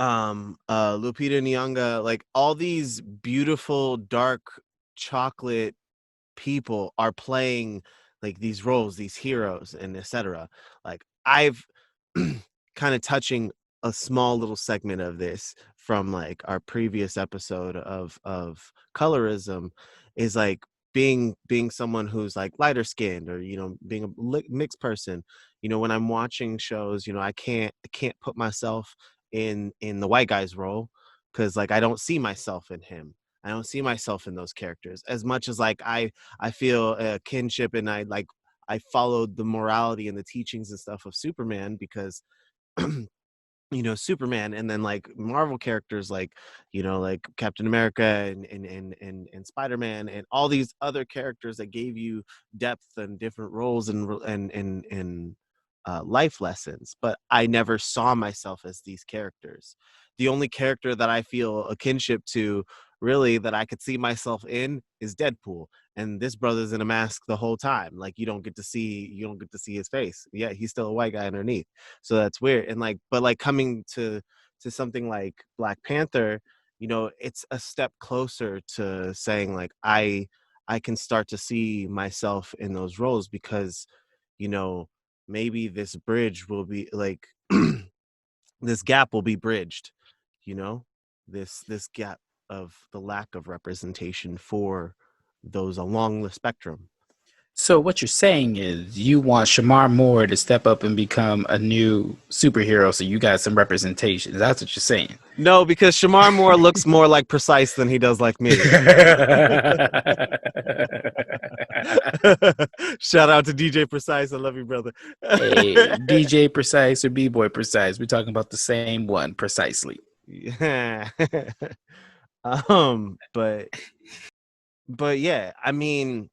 S2: Lupita Nyong'o, like all these beautiful dark chocolate people are playing like these roles, these heroes, and etc. Like I've kind of touching a small little segment of this from like our previous episode of colorism, is like being someone who's like lighter skinned, or being a mixed person. When I'm watching shows, I can't put myself in the white guy's role, because like I don't see myself in him. I don't see myself in those characters as much as like I feel a kinship, and I followed the morality and the teachings and stuff of Superman, because Superman, and then like Marvel characters like like Captain America and Spider-Man, and all these other characters that gave you depth and different roles and life lessons. But I never saw myself as these characters. The only character that I feel a kinship to, really, that I could see myself in, is Deadpool. And this brother's in a mask the whole time. Like you don't get to see his face. Yeah, he's still a white guy underneath. So that's weird. And like, but like coming to something like Black Panther, it's a step closer to saying like I can start to see myself in those roles, because you know maybe this bridge will be like this gap will be bridged, you know this gap of the lack of representation for those along the spectrum.
S1: So what you're saying is you want Shamar Moore to step up and become a new superhero, so you got some representation. That's what you're saying.
S2: No, because Shamar Moore looks more like Precise than he does like me. Shout out to DJ Precise. I love you, brother.
S1: Hey, DJ Precise or B-Boy Precise, we're talking about the same one precisely.
S2: Yeah. But yeah, I mean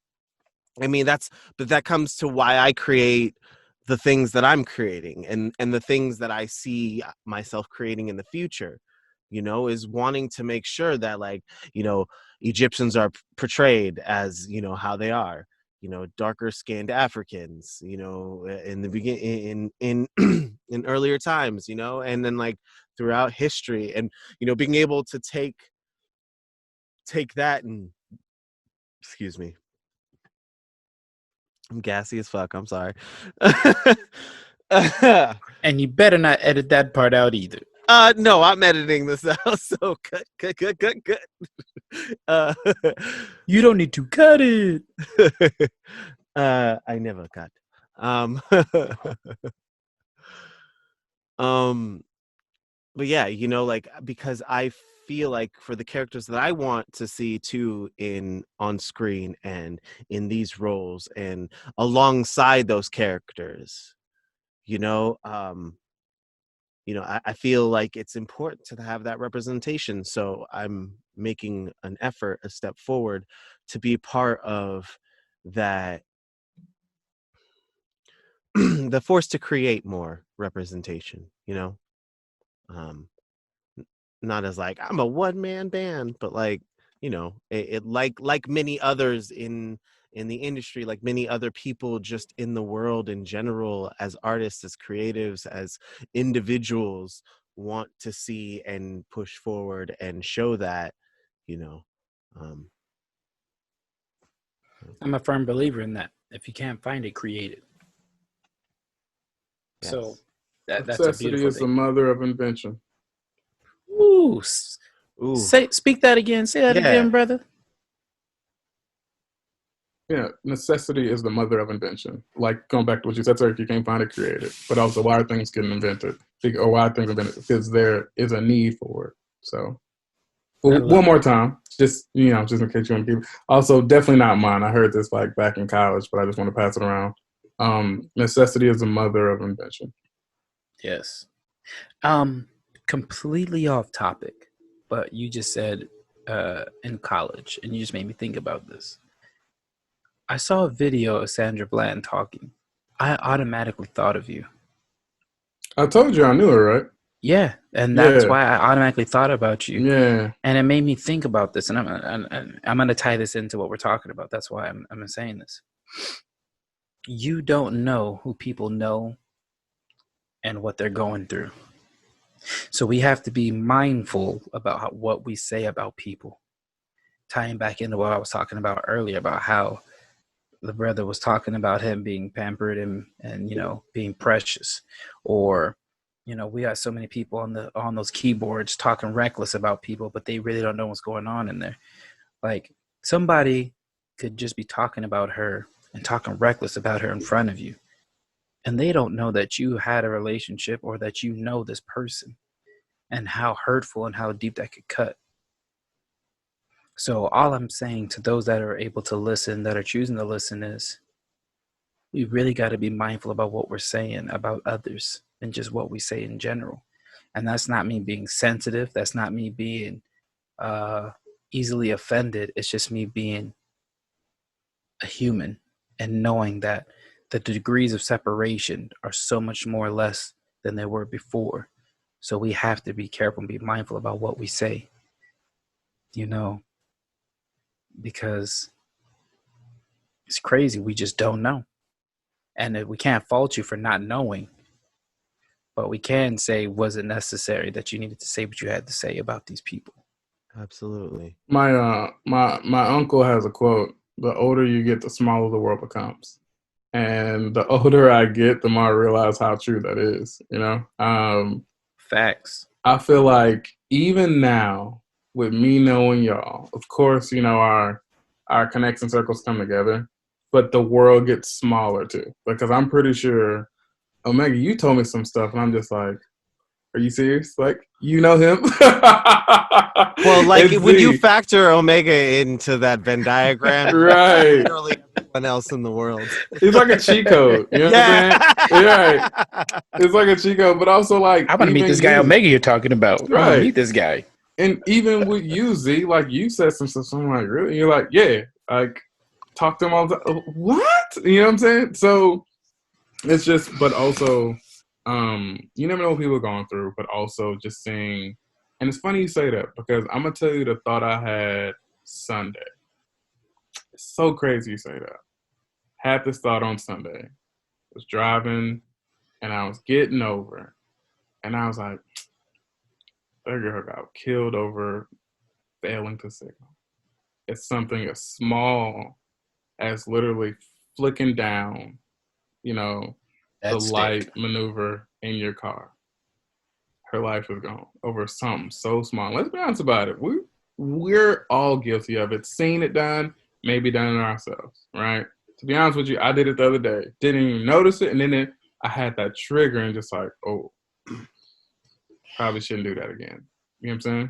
S2: that comes to why I create the things that I'm creating, and the things that I see myself creating in the future, is wanting to make sure that, like, Egyptians are portrayed as, how they are, darker skinned Africans, in the begin in in earlier times, and then like throughout history, and being able to take that and, excuse me, I'm gassy as fuck. I'm sorry.
S1: And you better not edit that part out either.
S2: No, I'm editing this out. So cut. Uh,
S1: You don't need to cut it.
S2: I never cut. Um, um, but yeah, like, because I feel like for the characters that I want to see too in on screen and in these roles and alongside those characters, you know, um, I feel like it's important to have that representation. So I'm making an effort, a step forward, to be part of that the force to create more representation, um, not as like I'm a one-man band, but like, it like many others in the industry, like many other people just in the world in general, as artists, as creatives, as individuals, want to see and push forward and show that, you know um
S1: I'm a firm believer in that. If you can't find it, create it.
S2: yes.
S1: So that's a
S3: Necessity
S1: beautiful
S3: is the
S1: thing.
S3: mother of invention.
S1: Ooh,
S2: Ooh.
S1: speak that again. Say that
S2: Yeah.
S1: again, brother.
S3: Yeah, necessity is the mother of invention. Like going back to what you said, sir, if you can't find it, create it. But also, why are things getting invented? Or why are things invented? Because there is a need for it. So, one more time, just just in case you want to keep. Also, definitely not mine. I heard this like back in college, but I just want to pass it around. Necessity is the mother of invention.
S1: Yes. Completely off topic, but you just said in college, and you just made me think about this. I saw a video of Sandra Bland talking. I automatically thought of you.
S3: I told you I knew her, right?
S1: Yeah, and that's
S3: Yeah,
S1: why I automatically thought about you.
S3: yeah.
S1: And it made me think about this, and I'm going to tie this into what we're talking about. That's why I'm saying this. You don't know who people know and what they're going through. So we have to be mindful about what we say about people. Tying back into what I was talking about earlier about how the brother was talking about him being pampered and being precious, or we got so many people on those keyboards talking reckless about people, but they really don't know what's going on in there. Like, somebody could just be talking about her and talking reckless about her in front of you, and they don't know that you had a relationship or that you know this person and how hurtful and how deep that could cut. So all I'm saying to those that are able to listen, that are choosing to listen, is we really got to be mindful about what we're saying about others and just what we say in general. And that's not me being sensitive. That's not me being easily offended. It's just me being a human and knowing that the degrees of separation are so much more or less than they were before. So we have to be careful and be mindful about what we say, because it's crazy. We just don't know. And we can't fault you for not knowing, but we can say, was it necessary that you needed to say what you had to say about these people?
S2: Absolutely.
S3: My uncle has a quote: "The older you get, the smaller the world becomes." And the older I get, the more I realize how true that is.
S1: Facts.
S3: I feel like even now, with me knowing y'all, of course, our connection circles come together, but the world gets smaller too. Because I'm pretty sure, Omega, you told me some stuff, and I'm just like, are you serious? Like, you know him?
S2: Well, like
S3: And
S2: when you
S3: Z,
S2: factor Omega into that Venn diagram,
S3: right?
S2: literally everyone else in the world.
S3: It's like a cheat code. You know what I'm saying? Yeah, right. It's like a cheat code, but also like
S1: I want to meet
S3: even
S1: this guy
S3: you,
S1: Omega you're talking about. I want to
S3: right?
S1: meet this guy.
S3: And even with you, Z, like you said some stuff. So I'm like, really? And you're like, yeah, like talk to him all the time. What? You know what I'm saying? So it's just, but also, you never know what people are going through, but also just seeing. And it's funny you say that, because I'm gonna tell you the thought I had Sunday. It's so crazy you say that. Had this thought on Sunday. Was driving and I was getting over, and I was like, that girl got killed over failing to signal. It's something as small as literally flicking down, you know, the
S1: That
S3: light
S1: stick.
S3: maneuver in your car. Her life was gone over something so small. Let's be honest about it. We're all guilty of it. Seen it done, maybe done it ourselves, right? To be honest with you, I did it the other day. Didn't even notice it, and then I had that trigger and just like, oh, probably shouldn't do that again. You know what I'm saying?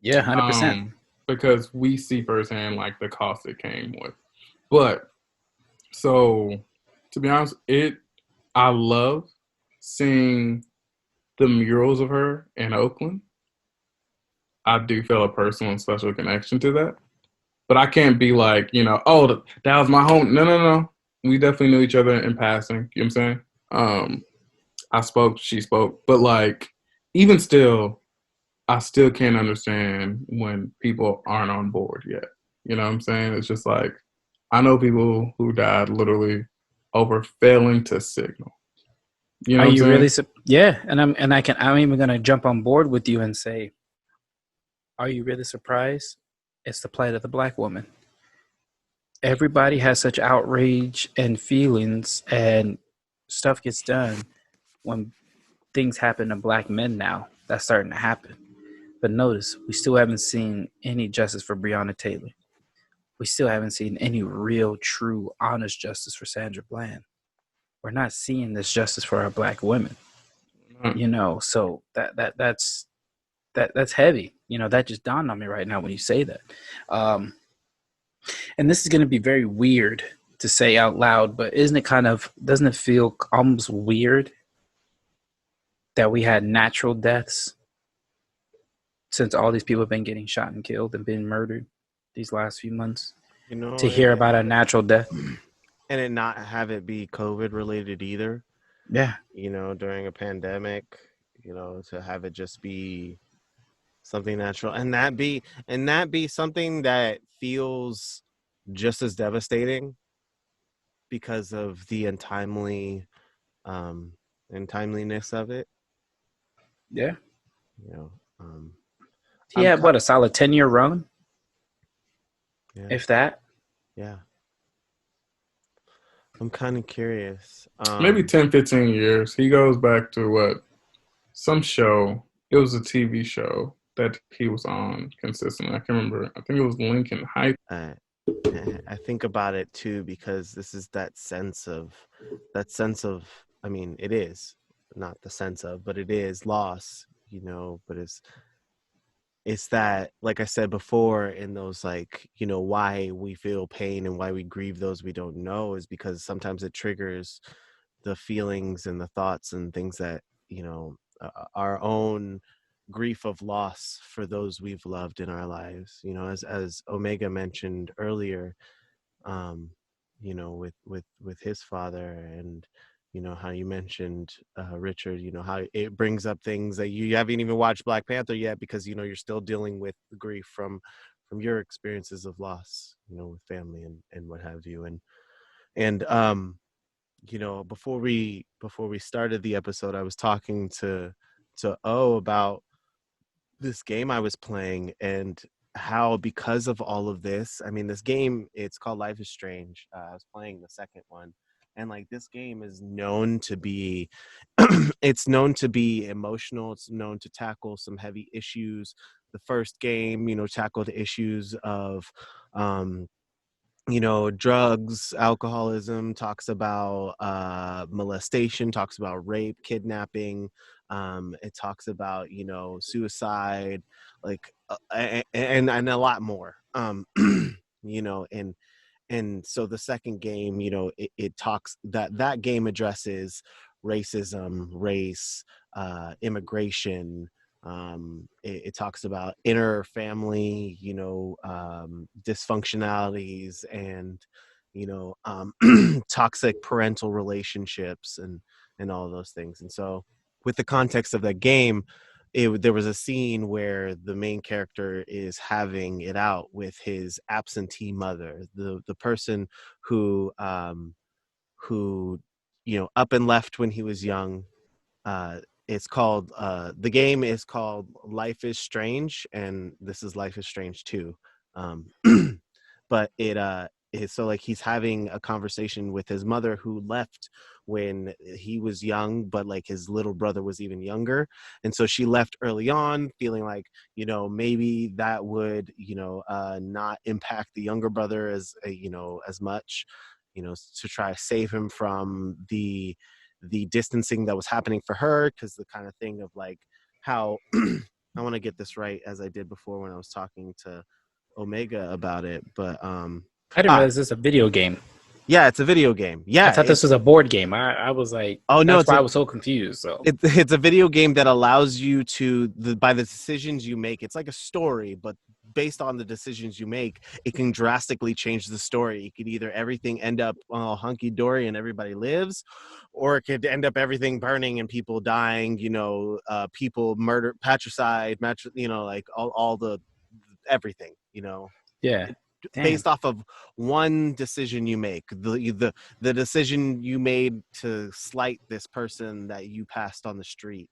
S1: Yeah, 100%.
S3: Because we see firsthand like the cost it came with. But so to be honest, I love seeing the murals of her in Oakland. I do feel a personal and special connection to that. But I can't be like, oh, that was my home. No. We definitely knew each other in passing. You know what I'm saying? I spoke, she spoke, but like even still, I still can't understand when people aren't on board yet. You know what I'm saying? It's just like I know people who died literally over failing to signal. You know
S1: Are
S3: what I'm
S1: you really?
S3: saying?
S1: Yeah, I'm even gonna jump on board with you and say, are you really surprised? It's the plight of the black woman. Everybody has such outrage and feelings, and stuff gets done when things happen to black men now. That's starting to happen. But notice, we still haven't seen any justice for Breonna Taylor. We still haven't seen any real, true, honest justice for Sandra Bland. We're not seeing this justice for our black women.
S3: Mm.
S1: So that's heavy. That just dawned on me right now when you say that. And this is going to be very weird to say out loud, but doesn't it feel almost weird that we had natural deaths since all these people have been getting shot and killed and been murdered these last few months?
S2: You know,
S1: To hear about a natural death.
S2: and it not have it be COVID related either.
S1: Yeah.
S2: During a pandemic, to have it just be something natural, and that be something that feels just as devastating because of the untimeliness of it.
S1: Yeah.
S2: You know,
S1: He had what, a solid 10-year run?
S2: Yeah.
S1: If that.
S2: Yeah. I'm kind of curious.
S3: Maybe 10, 15 years. He goes back to what? Some show. It was a TV show that he was on consistently. I can't remember. I think it was Lincoln Heights.
S2: I think about it too, because this is that sense of, I mean, it is not the sense of, but it is loss, but it's that, like I said before, in those, like, why we feel pain and why we grieve those we don't know is because sometimes it triggers the feelings and the thoughts and things that, our own grief of loss for those we've loved in our lives, as Omega mentioned earlier, with his father, and how you mentioned, Richard, how it brings up things that you haven't even watched Black Panther yet because you're still dealing with the grief from your experiences of loss, with family and what have you. And before we started the episode, I was talking to O about this game I was playing, and how, because of all of this, I mean, this game, it's called Life is Strange. I was playing the second one, and like, this game is known to be it's known to be emotional. It's known to tackle some heavy issues. The first game, tackled issues of drugs, alcoholism, talks about molestation, talks about rape, kidnapping. It talks about, suicide, like, and a lot more. And so the second game, it talks, that game addresses racism, race, immigration. It talks about inner family, dysfunctionalities, and toxic parental relationships, and all of those things. And so, with the context of that game, there was a scene where the main character is having it out with his absentee mother, the person who up and left when he was young. It's called, the game is called Life is Strange, and this is Life is Strange 2. But it's so, like, he's having a conversation with his mother, who left when he was young, but like his little brother was even younger, and so she left early on, feeling like, maybe that would, not impact the younger brother as as much, to try to save him from the distancing that was happening for her, because the kind of thing of, like, how I want to get this right, as I did before when I was talking to Omega about it, but
S1: I didn't realize this is a video game.
S2: yeah, it's a video game. Yeah,
S1: I thought this was a board game. I was like,
S2: oh no,
S1: that's why I was so confused. So
S2: it's a video game that allows you to, by the decisions you make, it's like a story, but based on the decisions you make, it can drastically change the story. It could either everything end up hunky-dory and everybody lives, or it could end up everything burning and people dying, people murder, patricide, like all the everything,
S1: Yeah. Damn.
S2: based off of one decision you make, the decision you made to slight this person that you passed on the street,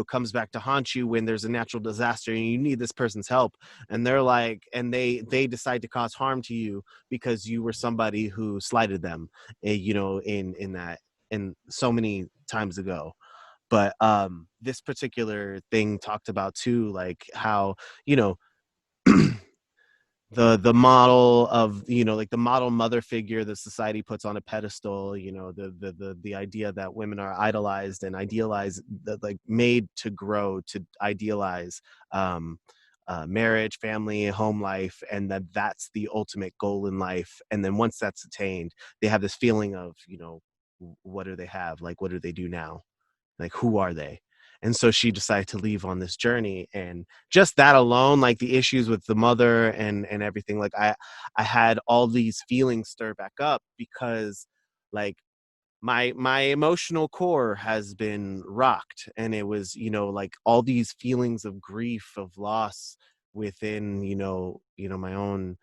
S2: comes back to haunt you when there's a natural disaster and you need this person's help, and they're like, and they decide to cause harm to you because you were somebody who slighted them, in that, and so many times ago. But this particular thing talked about too, like how, the model of, like the model mother figure that society puts on a pedestal, the idea that women are idolized and idealized, that like made to grow to idealize marriage, family, home life, and that's the ultimate goal in life. And then once that's attained, they have this feeling of, what do they have, like what do they do now, like who are they? And so she decided to leave on this journey, and just that alone, like the issues with the mother and everything, like I had all these feelings stir back up, because like my emotional core has been rocked, and it was, like all these feelings of grief, of loss within, my own,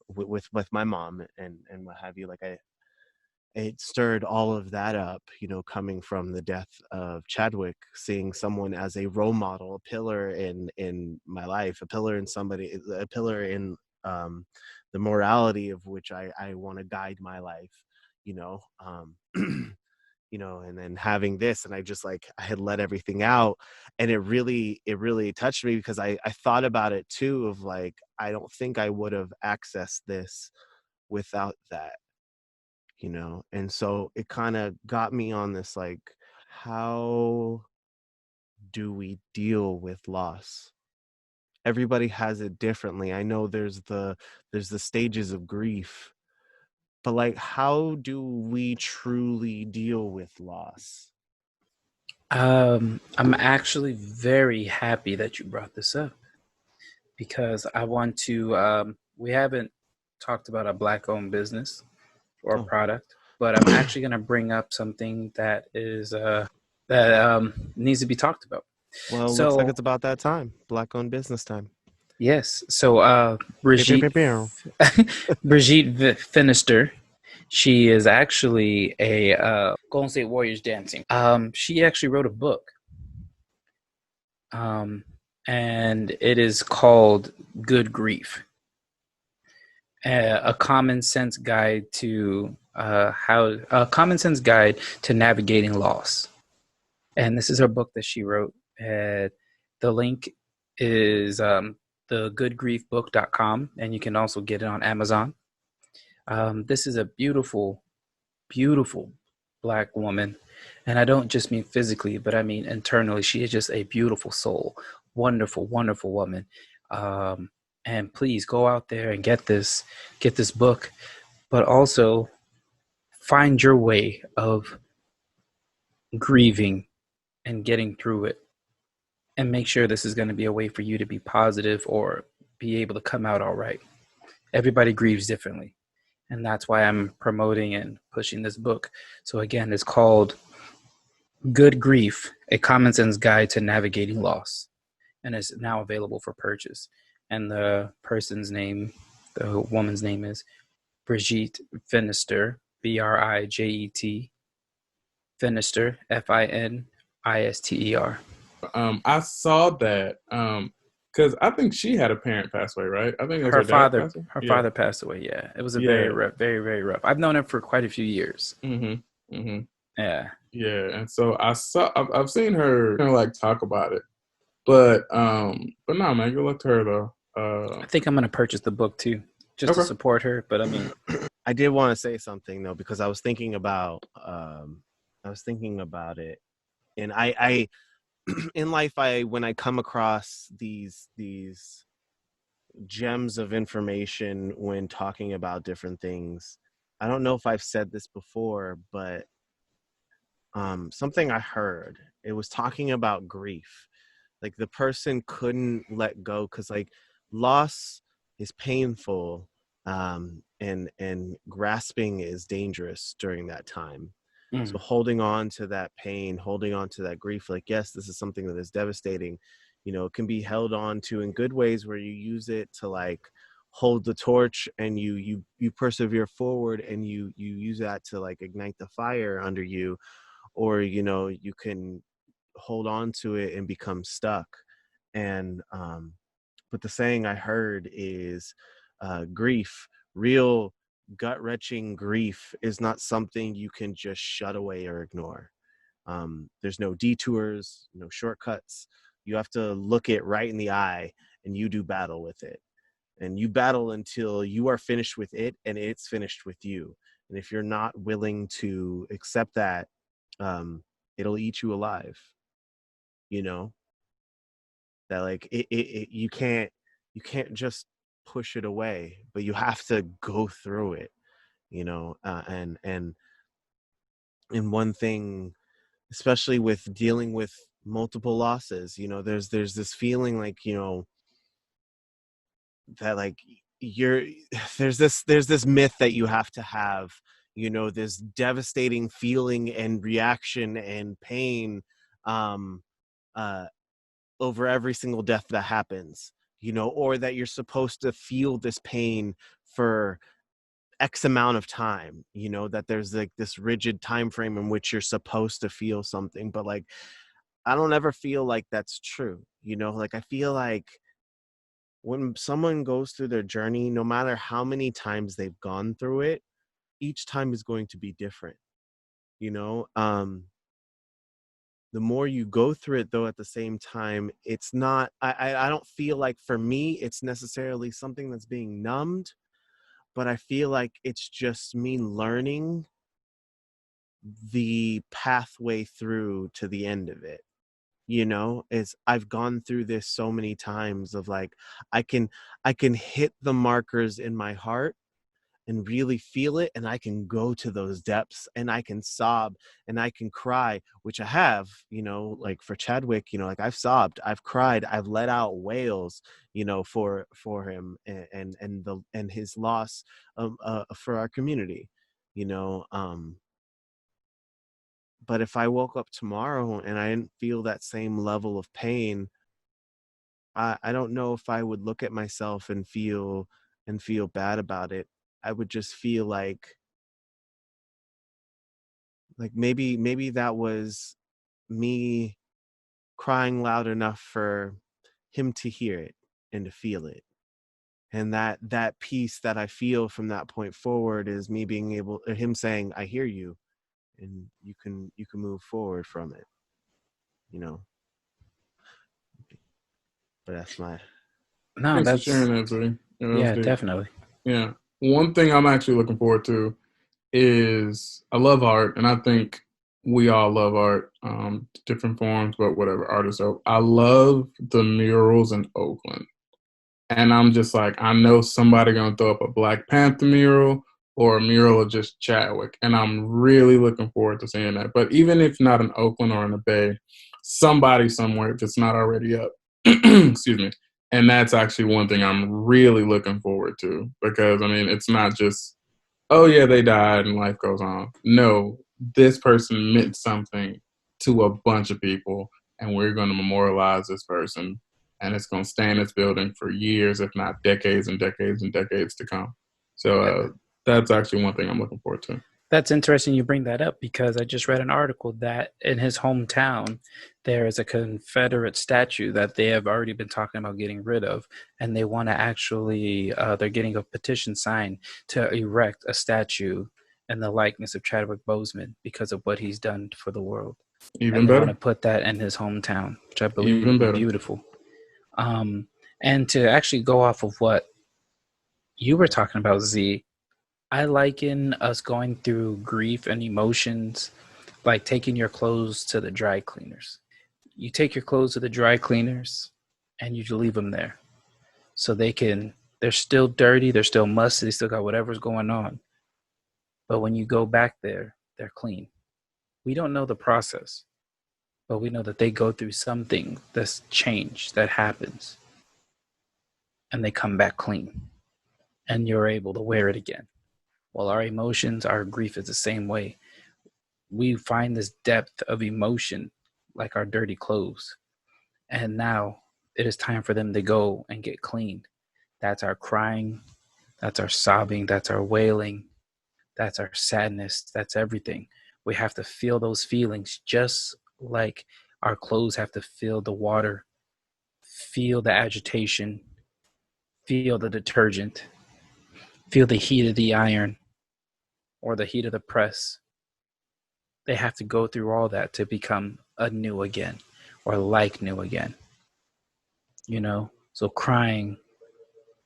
S2: with my mom and what have you, like it stirred all of that up, coming from the death of Chadwick, seeing someone as a role model, a pillar in my life, a pillar in somebody, a pillar in the morality of which I want to guide my life, you know, um, and then having this, and I just like, I had let everything out, and it really touched me, because I thought about it too, of like, I don't think I would have accessed this without that, and so it kind of got me on this, like, how do we deal with loss? Everybody has it differently. I know there's the stages of grief, but like, how do we truly deal with loss?
S1: I'm actually very happy that you brought this up because I want to. We haven't talked about a black-owned business or
S2: Oh,
S1: product, but I'm actually going to bring up something that is that needs to be taled about.
S2: well, looks like
S1: So
S2: it's about that time. Black-owned business time.
S1: yes, so
S2: Pew, pew, pew, pew.
S1: Brigitte Finister, she is actually a Golden State Warriors dancing. She actually wrote a book, um, and it is called Good Grief, a common sense guide to how a common sense guide to navigating loss. And this is her book that she wrote. The link is thegoodgriefbook.com, and you can also get it on Amazon. This is a beautiful, beautiful black woman. And I don't just mean physically, but I mean internally. She is just a beautiful soul. Wonderful, wonderful woman. Um, and please go out there and get this book, but also find your way of grieving and getting through it. And make sure this is going to be a way for you to be positive or be able to come out all right. Everybody grieves differently. And that's why I'm promoting and pushing this book. So again, it's called Good Grief, a common sense guide to navigating loss. And it's now available for purchase. And the person's name, the woman's name is Brigitte Finister, Brijet, Finister, Finister.
S3: I saw that because I think she had a parent pass away, right? I think it was her dad passed away.
S1: Her
S3: Yeah,
S1: father passed away. Yeah, it was a very
S3: yeah.
S1: rough, very very rough. I've known him for quite a few years.
S3: Mhm. Mhm.
S1: Yeah,
S3: Yeah, and so I've seen her kind of like talk about it, but no, man, good luck to her though.
S1: I think I'm gonna purchase the book too, just to
S3: Okay.
S1: support her. But I mean,
S2: I did want to say something though, because I was thinking about it, and I in life, when I come across these gems of information when talking about different things, I don't know if I've said this before, but something I heard, it was talking about grief. Like the person couldn't let go, because like loss is painful, and grasping is dangerous during that time. So
S1: Mm.
S2: holding on to that pain, holding on to that grief, like, yes, this is something that is devastating, it can be held on to in good ways where you use it to like hold the torch, and you persevere forward, and you use that to like ignite the fire under you. Or you can hold on to it and become stuck. And but the saying I heard is, grief, real gut wrenching grief, is not something you can just shut away or ignore. There's no detours, no shortcuts. You have to look it right in the eye, and you do battle with it. And you battle until you are finished with it and it's finished with you. And if you're not willing to accept that, it'll eat you alive. You know that like you can't just push it away, but you have to go through it. And one thing, especially with dealing with multiple losses, there's this feeling like, that like you're there's this myth that you have to have, this devastating feeling and reaction and pain, um uh over every single death that happens, or that you're supposed to feel this pain for X amount of time, that there's like this rigid time frame in which you're supposed to feel something. But like, I don't ever feel like that's true. Like, I feel like when someone goes through their journey, no matter how many times they've gone through it, each time is going to be different. you know um the more you go through it, though, at the same time, it's not, I don't feel like, for me, it's necessarily something that's being numbed, but I feel like it's just me learning the pathway through to the end of it. Is I've gone through this so many times of like, I can hit the markers in my heart and really feel it, and I can go to those depths, and I can sob, and I can cry, which I have, like for Chadwick, like I've sobbed, I've cried, I've let out wails, for him, and his loss, for our community. you know um but if I woke up tomorrow and I didn't feel that same level of pain, I don't know if I would look at myself and feel bad about it. I would just feel like maybe that was me crying loud enough for him to hear it and to feel it. And that peace that I feel from that point forward is me being able, him saying, I hear you, and you can move forward from it, you know. But that's my
S1: No,
S3: Thanks for
S1: that's,
S3: sharing that, Z. Yeah, that was
S1: yeah,
S3: deep.
S1: definitely.
S3: Yeah. One thing I'm actually looking forward to is I love art, and I think we all love art, different forms, but whatever, artists. So I love the murals in Oakland. And I'm just like, I know somebody gonna throw up a Black Panther mural or a mural of just Chadwick, and I'm really looking forward to seeing that. But even if not in Oakland or in the Bay, somebody somewhere, if it's not already up, excuse me. And that's actually one thing I'm really looking forward to, because I mean, it's not just, oh yeah, they died and life goes on. No, this person meant something to a bunch of people, and we're going to memorialize this person, and it's going to stay in its building for years, if not decades and decades and decades to come. So that's actually one thing I'm looking forward to.
S1: That's interesting you bring that up because I just read an article that in his hometown there is a Confederate statue that they have already been talking about getting rid of, and they want to actually they're getting a petition signed to erect a statue in the likeness of Chadwick Boseman because of what he's done for the world,
S3: Even
S1: and they want to
S3: better.
S1: put that in his hometown, which I believe
S3: Even
S1: would be
S3: better.
S1: beautiful. And to actually go off of what you were talking about, Z, I liken us going through grief and emotions like taking your clothes to the dry cleaners. You take your clothes to the dry cleaners and you leave them there so they're still dirty, they're still musty, they still got whatever's going on. But when you go back there, they're clean. We don't know the process, but we know that they go through something that's change that happens. and they come back clean, and you're able to wear it again. Well, our emotions, our grief is the same way. We find this depth of emotion like our dirty clothes. And now it is time for them to go and get cleaned. That's our crying, that's our sobbing, that's our wailing, that's our sadness, that's everything. We have to feel those feelings just like our clothes have to feel the water, feel the agitation, feel the detergent, feel the heat of the iron or the heat of the press. They have to go through all that to become anew again or like new again, you know? So crying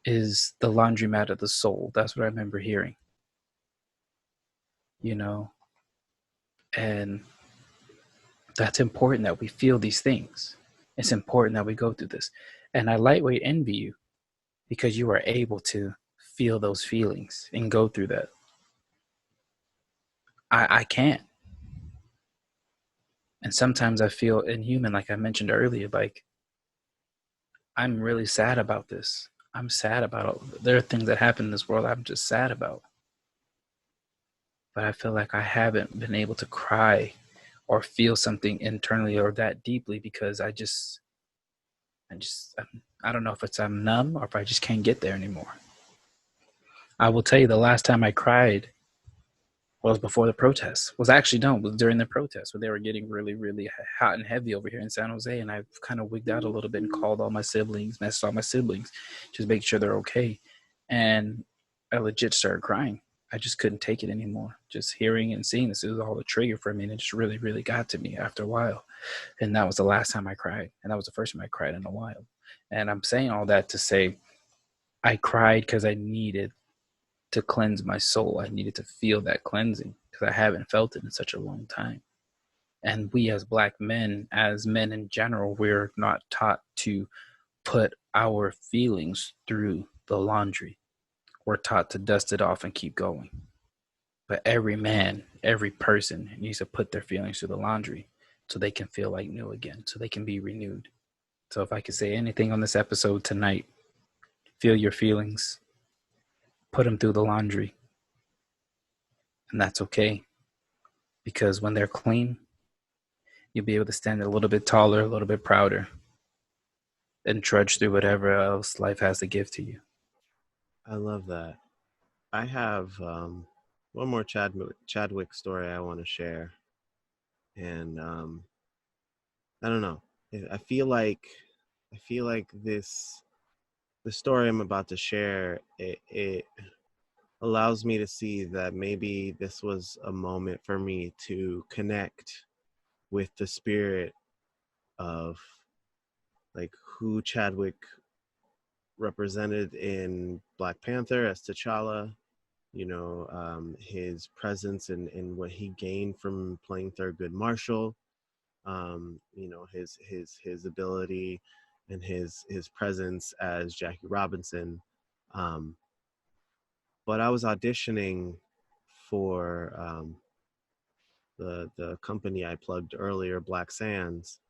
S1: is the laundromat of the soul. That's what I remember hearing, you know? And that's important that we feel these things. It's important that we go through this. And I lightweight envy you because you are able to feel those feelings and go through that. I can't. And sometimes I feel inhuman, like I mentioned earlier, like I'm really sad about this. I'm sad about there are things that happen in this world I'm just sad about. But I feel like I haven't been able to cry or feel something internally or that deeply because I don't know if it's I'm numb or if I just can't get there anymore. I will tell you the last time I cried was before the protests. Was actually no, it was during the protests where they were getting really, really hot and heavy over here in San Jose, and I kind of wigged out a little bit and called all my siblings, messaged all my siblings, just make sure they're okay, and I legit started crying. I just couldn't take it anymore. Just hearing and seeing this was all the trigger for me, and it just really, really got to me after a while. And that was the last time I cried, and that was the first time I cried in a while. And I'm saying all that to say I cried because I needed to cleanse my soul. I needed to feel that cleansing because I haven't felt it in such a long time. And we as Black men, as men in general, we're not taught to put our feelings through the laundry. We're taught to dust it off and keep going. But every man, every person needs to put their feelings through the laundry so they can feel like new again, so they can be renewed. So if I could say anything on this episode tonight, feel your feelings, put them through the laundry, and that's okay. Because when they're clean, you'll be able to stand a little bit taller, a little bit prouder, and trudge through whatever else life has to give to you.
S2: I love that. I have one more Chadwick story I want to share, and I don't know. I feel like this the story I'm about to share it allows me to see that maybe this was a moment for me to connect with the spirit of like who Chadwick represented in Black Panther as T'Challa, his presence and what he gained from playing Thurgood Marshall, his ability and his presence as Jackie Robinson. Um, but I was auditioning for the company I plugged earlier, Black Sands,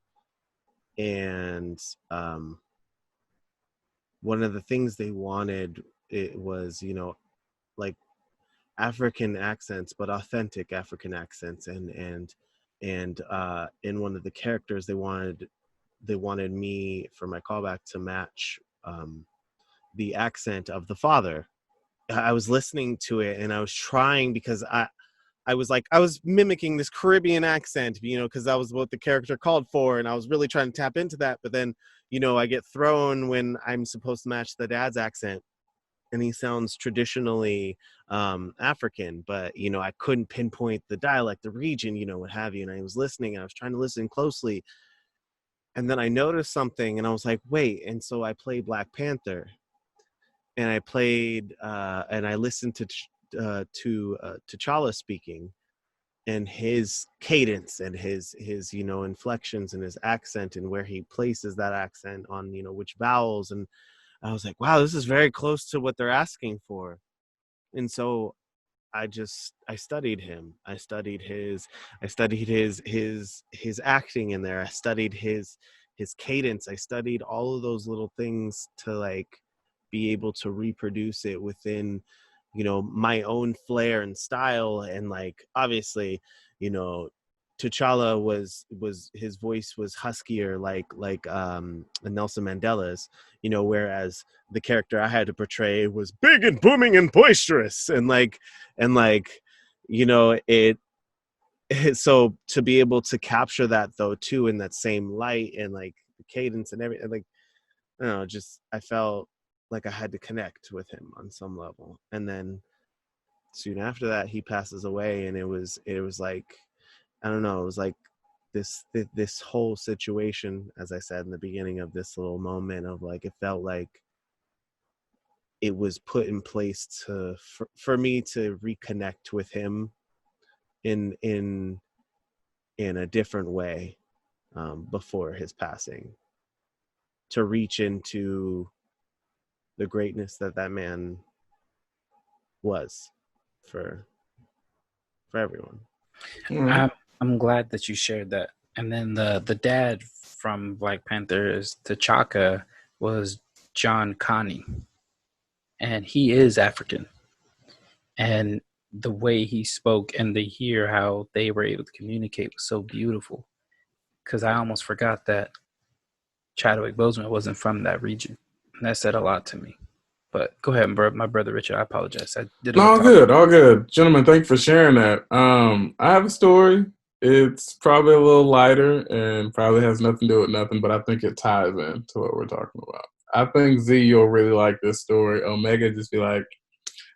S2: and one of the things they wanted it was like African accents, but authentic African accents, and in one of the characters they wanted me for my callback to match the accent of the father. I was listening to it and I was trying because I was mimicking this Caribbean accent, because that was what the character called for, and I was really trying to tap into that. But then, I get thrown when I'm supposed to match the dad's accent, and he sounds traditionally African, but I couldn't pinpoint the dialect, the region, what have you. And I was listening, and I was trying to listen closely, and then I noticed something, and I was like, wait. And so I played Black Panther, and I played, and I listened to T'Challa speaking, and his cadence and his inflections and his accent and where he places that accent on which vowels. And I was like, wow, this is very close to what they're asking for. And so I studied him. I studied his acting in there. I studied his cadence. I studied all of those little things to like be able to reproduce it within, you know, my own flair and style. And like, obviously, you know, T'Challa was his voice was huskier, like Nelson Mandela's, you know, whereas the character I had to portray was big and booming and boisterous, and you know, so to be able to capture that though too in that same light and like the cadence and everything, like, I don't know, just I felt like I had to connect with him on some level. And then soon after that he passes away, and it was like, I don't know, it was like this whole situation, as I said in the beginning of this little moment, of like, it felt like it was put in place for me to reconnect with him in a different way, before his passing, to reach into the greatness that man was for everyone.
S1: I'm glad that you shared that. And then the dad from Black Panther is T'Chaka was John Connie, and he is African. And the way he spoke and to hear how they were able to communicate was so beautiful. Because I almost forgot that Chadwick Boseman wasn't from that region. And that said a lot to me. But go ahead, my brother Richard. I apologize. I did
S3: No, all good. Gentlemen, thank you for sharing that. I have a story. It's probably a little lighter and probably has nothing to do with nothing, but I think it ties in to what we're talking about. I think Z, you'll really like this story. Omega just be like,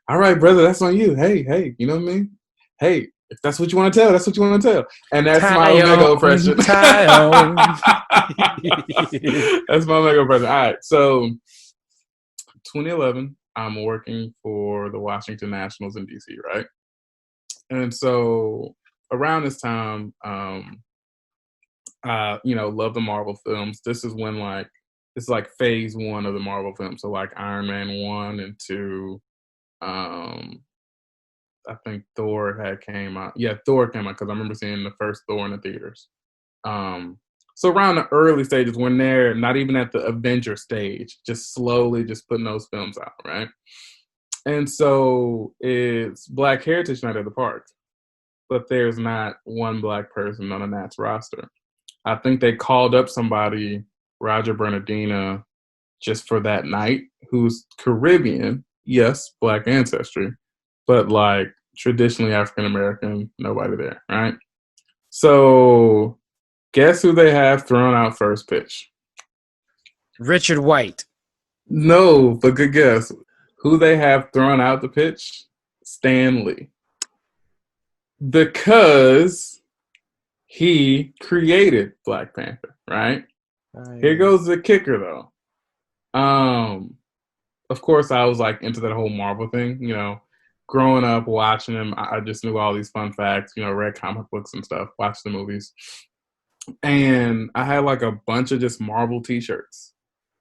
S3: all right, brother, that's on you. Hey, you know what I mean? Hey, if that's what you want to tell, that's what you want to tell. And that's my Omega impression. That's my Omega impression. All right, so 2011, I'm working for the Washington Nationals in DC, right? And so around this time, you know, love the Marvel films. This is when it's like phase 1 of the Marvel films. So like Iron Man 1 and 2. I think Thor came out. Yeah, Thor came out because I remember seeing the first Thor in the theaters. So around the early stages, when they're not even at the Avenger stage, just slowly just putting those films out, right? And so it's Black Heritage Night at the park, but there's not one Black person on the Nats roster. I think they called up somebody, Roger Bernardina, just for that night, who's Caribbean, yes, Black ancestry, but like traditionally African American, nobody there, right? So guess who they have thrown out first pitch?
S1: Richard White.
S3: No, but good guess. Who they have thrown out the pitch? Stan Lee. Because he created Black Panther, right? Here goes the kicker, though. Of course, I was like into that whole Marvel thing, you know. Growing up, watching them, I just knew all these fun facts, you know, read comic books and stuff, watched the movies. And I had like a bunch of just Marvel t-shirts.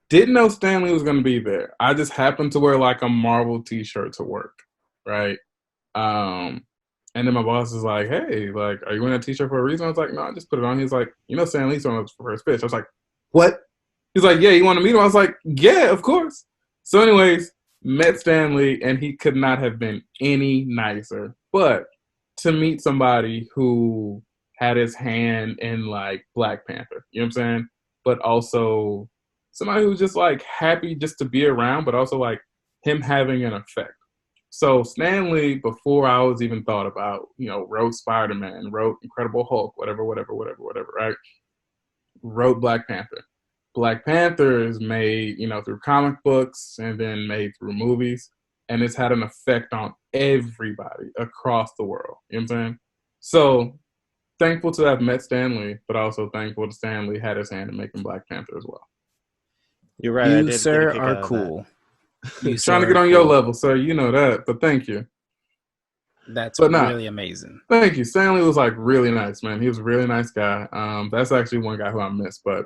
S3: Didn't know Stan Lee was going to be there. I just happened to wear like a Marvel t-shirt to work, right? And then my boss was like, hey, like, are you wearing that t-shirt for a reason? I was like, no, I just put it on. He's like, you know, Stan Lee's on for first pitch. I was like, what? He's like, yeah, you want to meet him? I was like, yeah, of course. So anyways, met Stan Lee, and he could not have been any nicer. But to meet somebody who had his hand in like Black Panther, you know what I'm saying? But also somebody who's just like happy just to be around, but also like him having an effect. So Stan Lee, before I was even thought about, you know, wrote Spider-Man, wrote Incredible Hulk, whatever, right? Wrote Black Panther. Black Panther is made, you know, through comic books and then made through movies. And it's had an effect on everybody across the world. You know what I'm saying? So thankful to have met Stan Lee, but also thankful that Stan Lee had his hand in making Black Panther as well.
S2: You're right.
S1: You, sir, are cool.
S3: You trying to get on your level, sir. You know that, but thank you.
S1: That's really amazing.
S3: Thank you. Stan Lee was like really nice, man. He was a really nice guy. That's actually one guy who I miss, but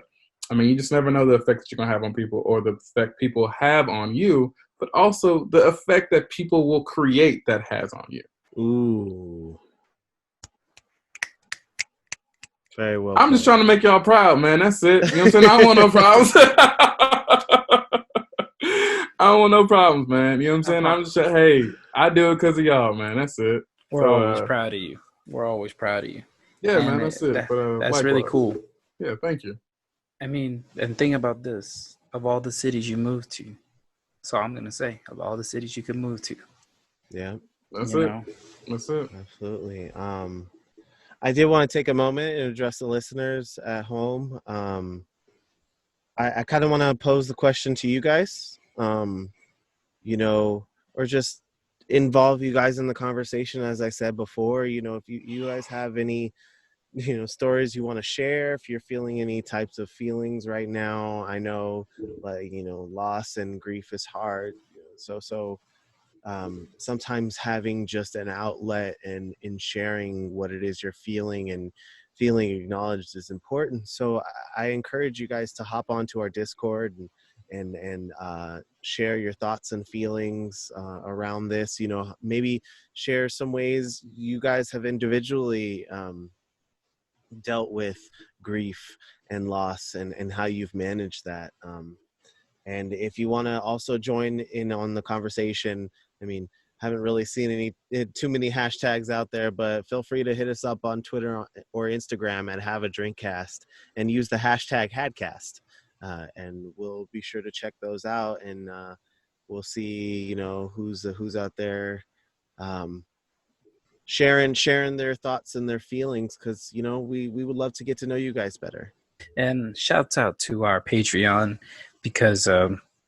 S3: I mean, you just never know the effect that you're going to have on people or the effect people have on you, but also the effect that people will create that has on you.
S2: Ooh. Very well.
S3: I'm just trying to make y'all proud, man. That's it. You know what I'm saying? I don't want no problems. don't want no problems, man. You know what I'm
S1: No
S3: saying? I'm
S1: problem.
S3: just hey, I do it because of y'all, man. That's it.
S1: We're
S3: So
S1: always proud of you. We're always proud of you.
S3: yeah, man,
S1: And
S3: that's it. But
S1: that's really
S3: likewise.
S1: cool.
S3: Yeah, thank you.
S1: I mean, and think about this: of all the cities you moved to, so I'm gonna say, of all the cities you could move to,
S2: Yeah,
S3: That's
S1: you
S3: it.
S1: know,
S3: That's it.
S2: absolutely. I did want to take a moment and address the listeners at home. I kind of want to pose the question to you guys, you know, or just involve you guys in the conversation. As I said before, you know, if you guys have any, you know, stories you want to share, if you're feeling any types of feelings right now, I know, like, you know, loss and grief is hard. So sometimes having just an outlet and in sharing what it is you're feeling and feeling acknowledged is important. So I encourage you guys to hop onto our Discord and share your thoughts and feelings around this. You know, maybe share some ways you guys have individually dealt with grief and loss and how you've managed that. And if you want to also join in on the conversation, I mean, haven't really seen too many hashtags out there, but feel free to hit us up on Twitter or Instagram at Have a Drinkcast and use the hashtag Hadcast. And we'll be sure to check those out, and we'll see, you know, who's out there um, sharing their thoughts and their feelings, because, you know, we would love to get to know you guys better.
S1: and shouts out to our Patreon because,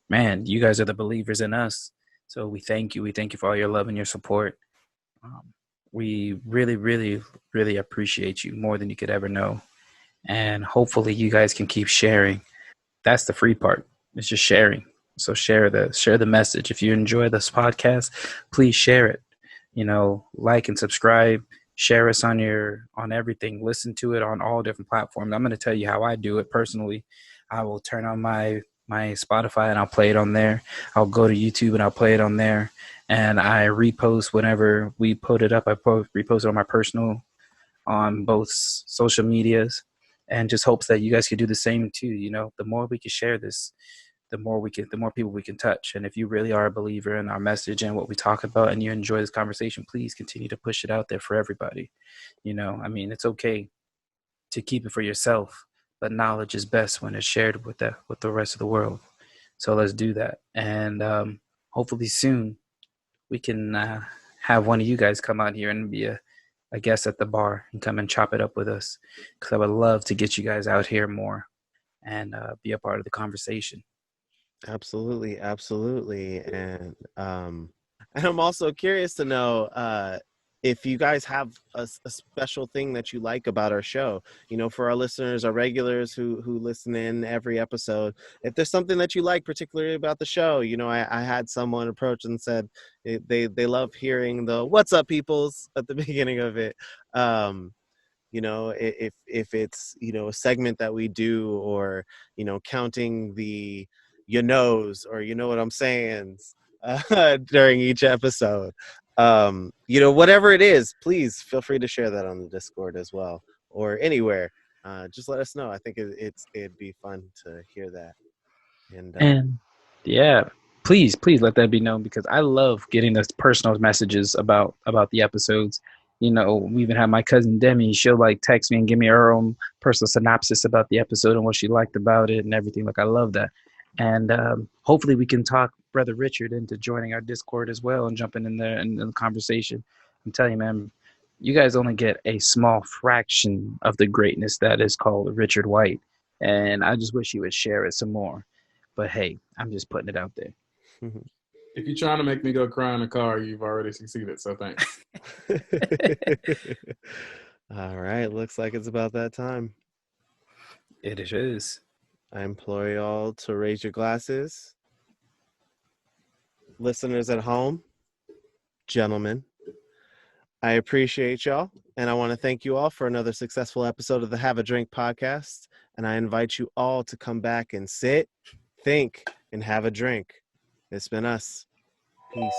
S1: man, you guys are the believers in us. So we thank you. We thank you for all your love and your support. Um, we really, really, really appreciate you more than you could ever know. And hopefully, you guys can keep sharing. That's the free part. It's just sharing. So share the message. If you enjoy this podcast, please share it. You know, like and subscribe. Share us on everything. Listen to it on all different platforms. I'm going to tell you how I do it personally. I will turn on my Spotify and I'll play it on there. I'll go to YouTube and I'll play it on there. And I repost whenever we put it up. Repost it on my personal, on both social medias, and just hopes that you guys could do the same too. You know, the more we can share this, the more people we can touch. And if you really are a believer in our message and what we talk about and you enjoy this conversation, please continue to push it out there for everybody. You know, I mean, it's okay to keep it for yourself, but knowledge is best when it's shared with the rest of the world. So let's do that. And hopefully soon we can have one of you guys come out here and be a guest at the bar and come and chop it up with us, because I would love to get you guys out here more and be a part of the conversation.
S2: Absolutely, absolutely. And I'm also curious to know if you guys have a special thing that you like about our show. You know, for our listeners, our regulars who listen in every episode, if there's something that you like particularly about the show. You know, I had someone approach and said they love hearing the "What's up, peoples" at the beginning of it. You know, if it's, you know, a segment that we do, or, you know, counting the you knows, or you know what I'm saying, during each episode, you know, whatever it is, please feel free to share that on the Discord as well, or anywhere. Just let us know. I think it'd be fun to hear that. And
S1: And yeah, please let that be known, because I love getting those personal messages about the episodes. You know, we even have my cousin Demi. She'll like text me and give me her own personal synopsis about the episode and what she liked about it and everything. Like, I love that. And hopefully we can talk Brother Richard into joining our Discord as well and jumping in there in the conversation. I'm telling you, man, you guys only get a small fraction of the greatness that is called Richard White. And I just wish he would share it some more. But hey, I'm just putting it out there.
S3: If you're trying to make me go cry in the car, you've already succeeded. So thanks.
S2: all right, looks like it's about that time.
S1: It is.
S2: I implore you all to raise your glasses. Listeners at home, gentlemen, I appreciate y'all, and I want to thank you all for another successful episode of the Have a Drink podcast. And I invite you all to come back and sit, think, and have a drink. It's been us. Peace.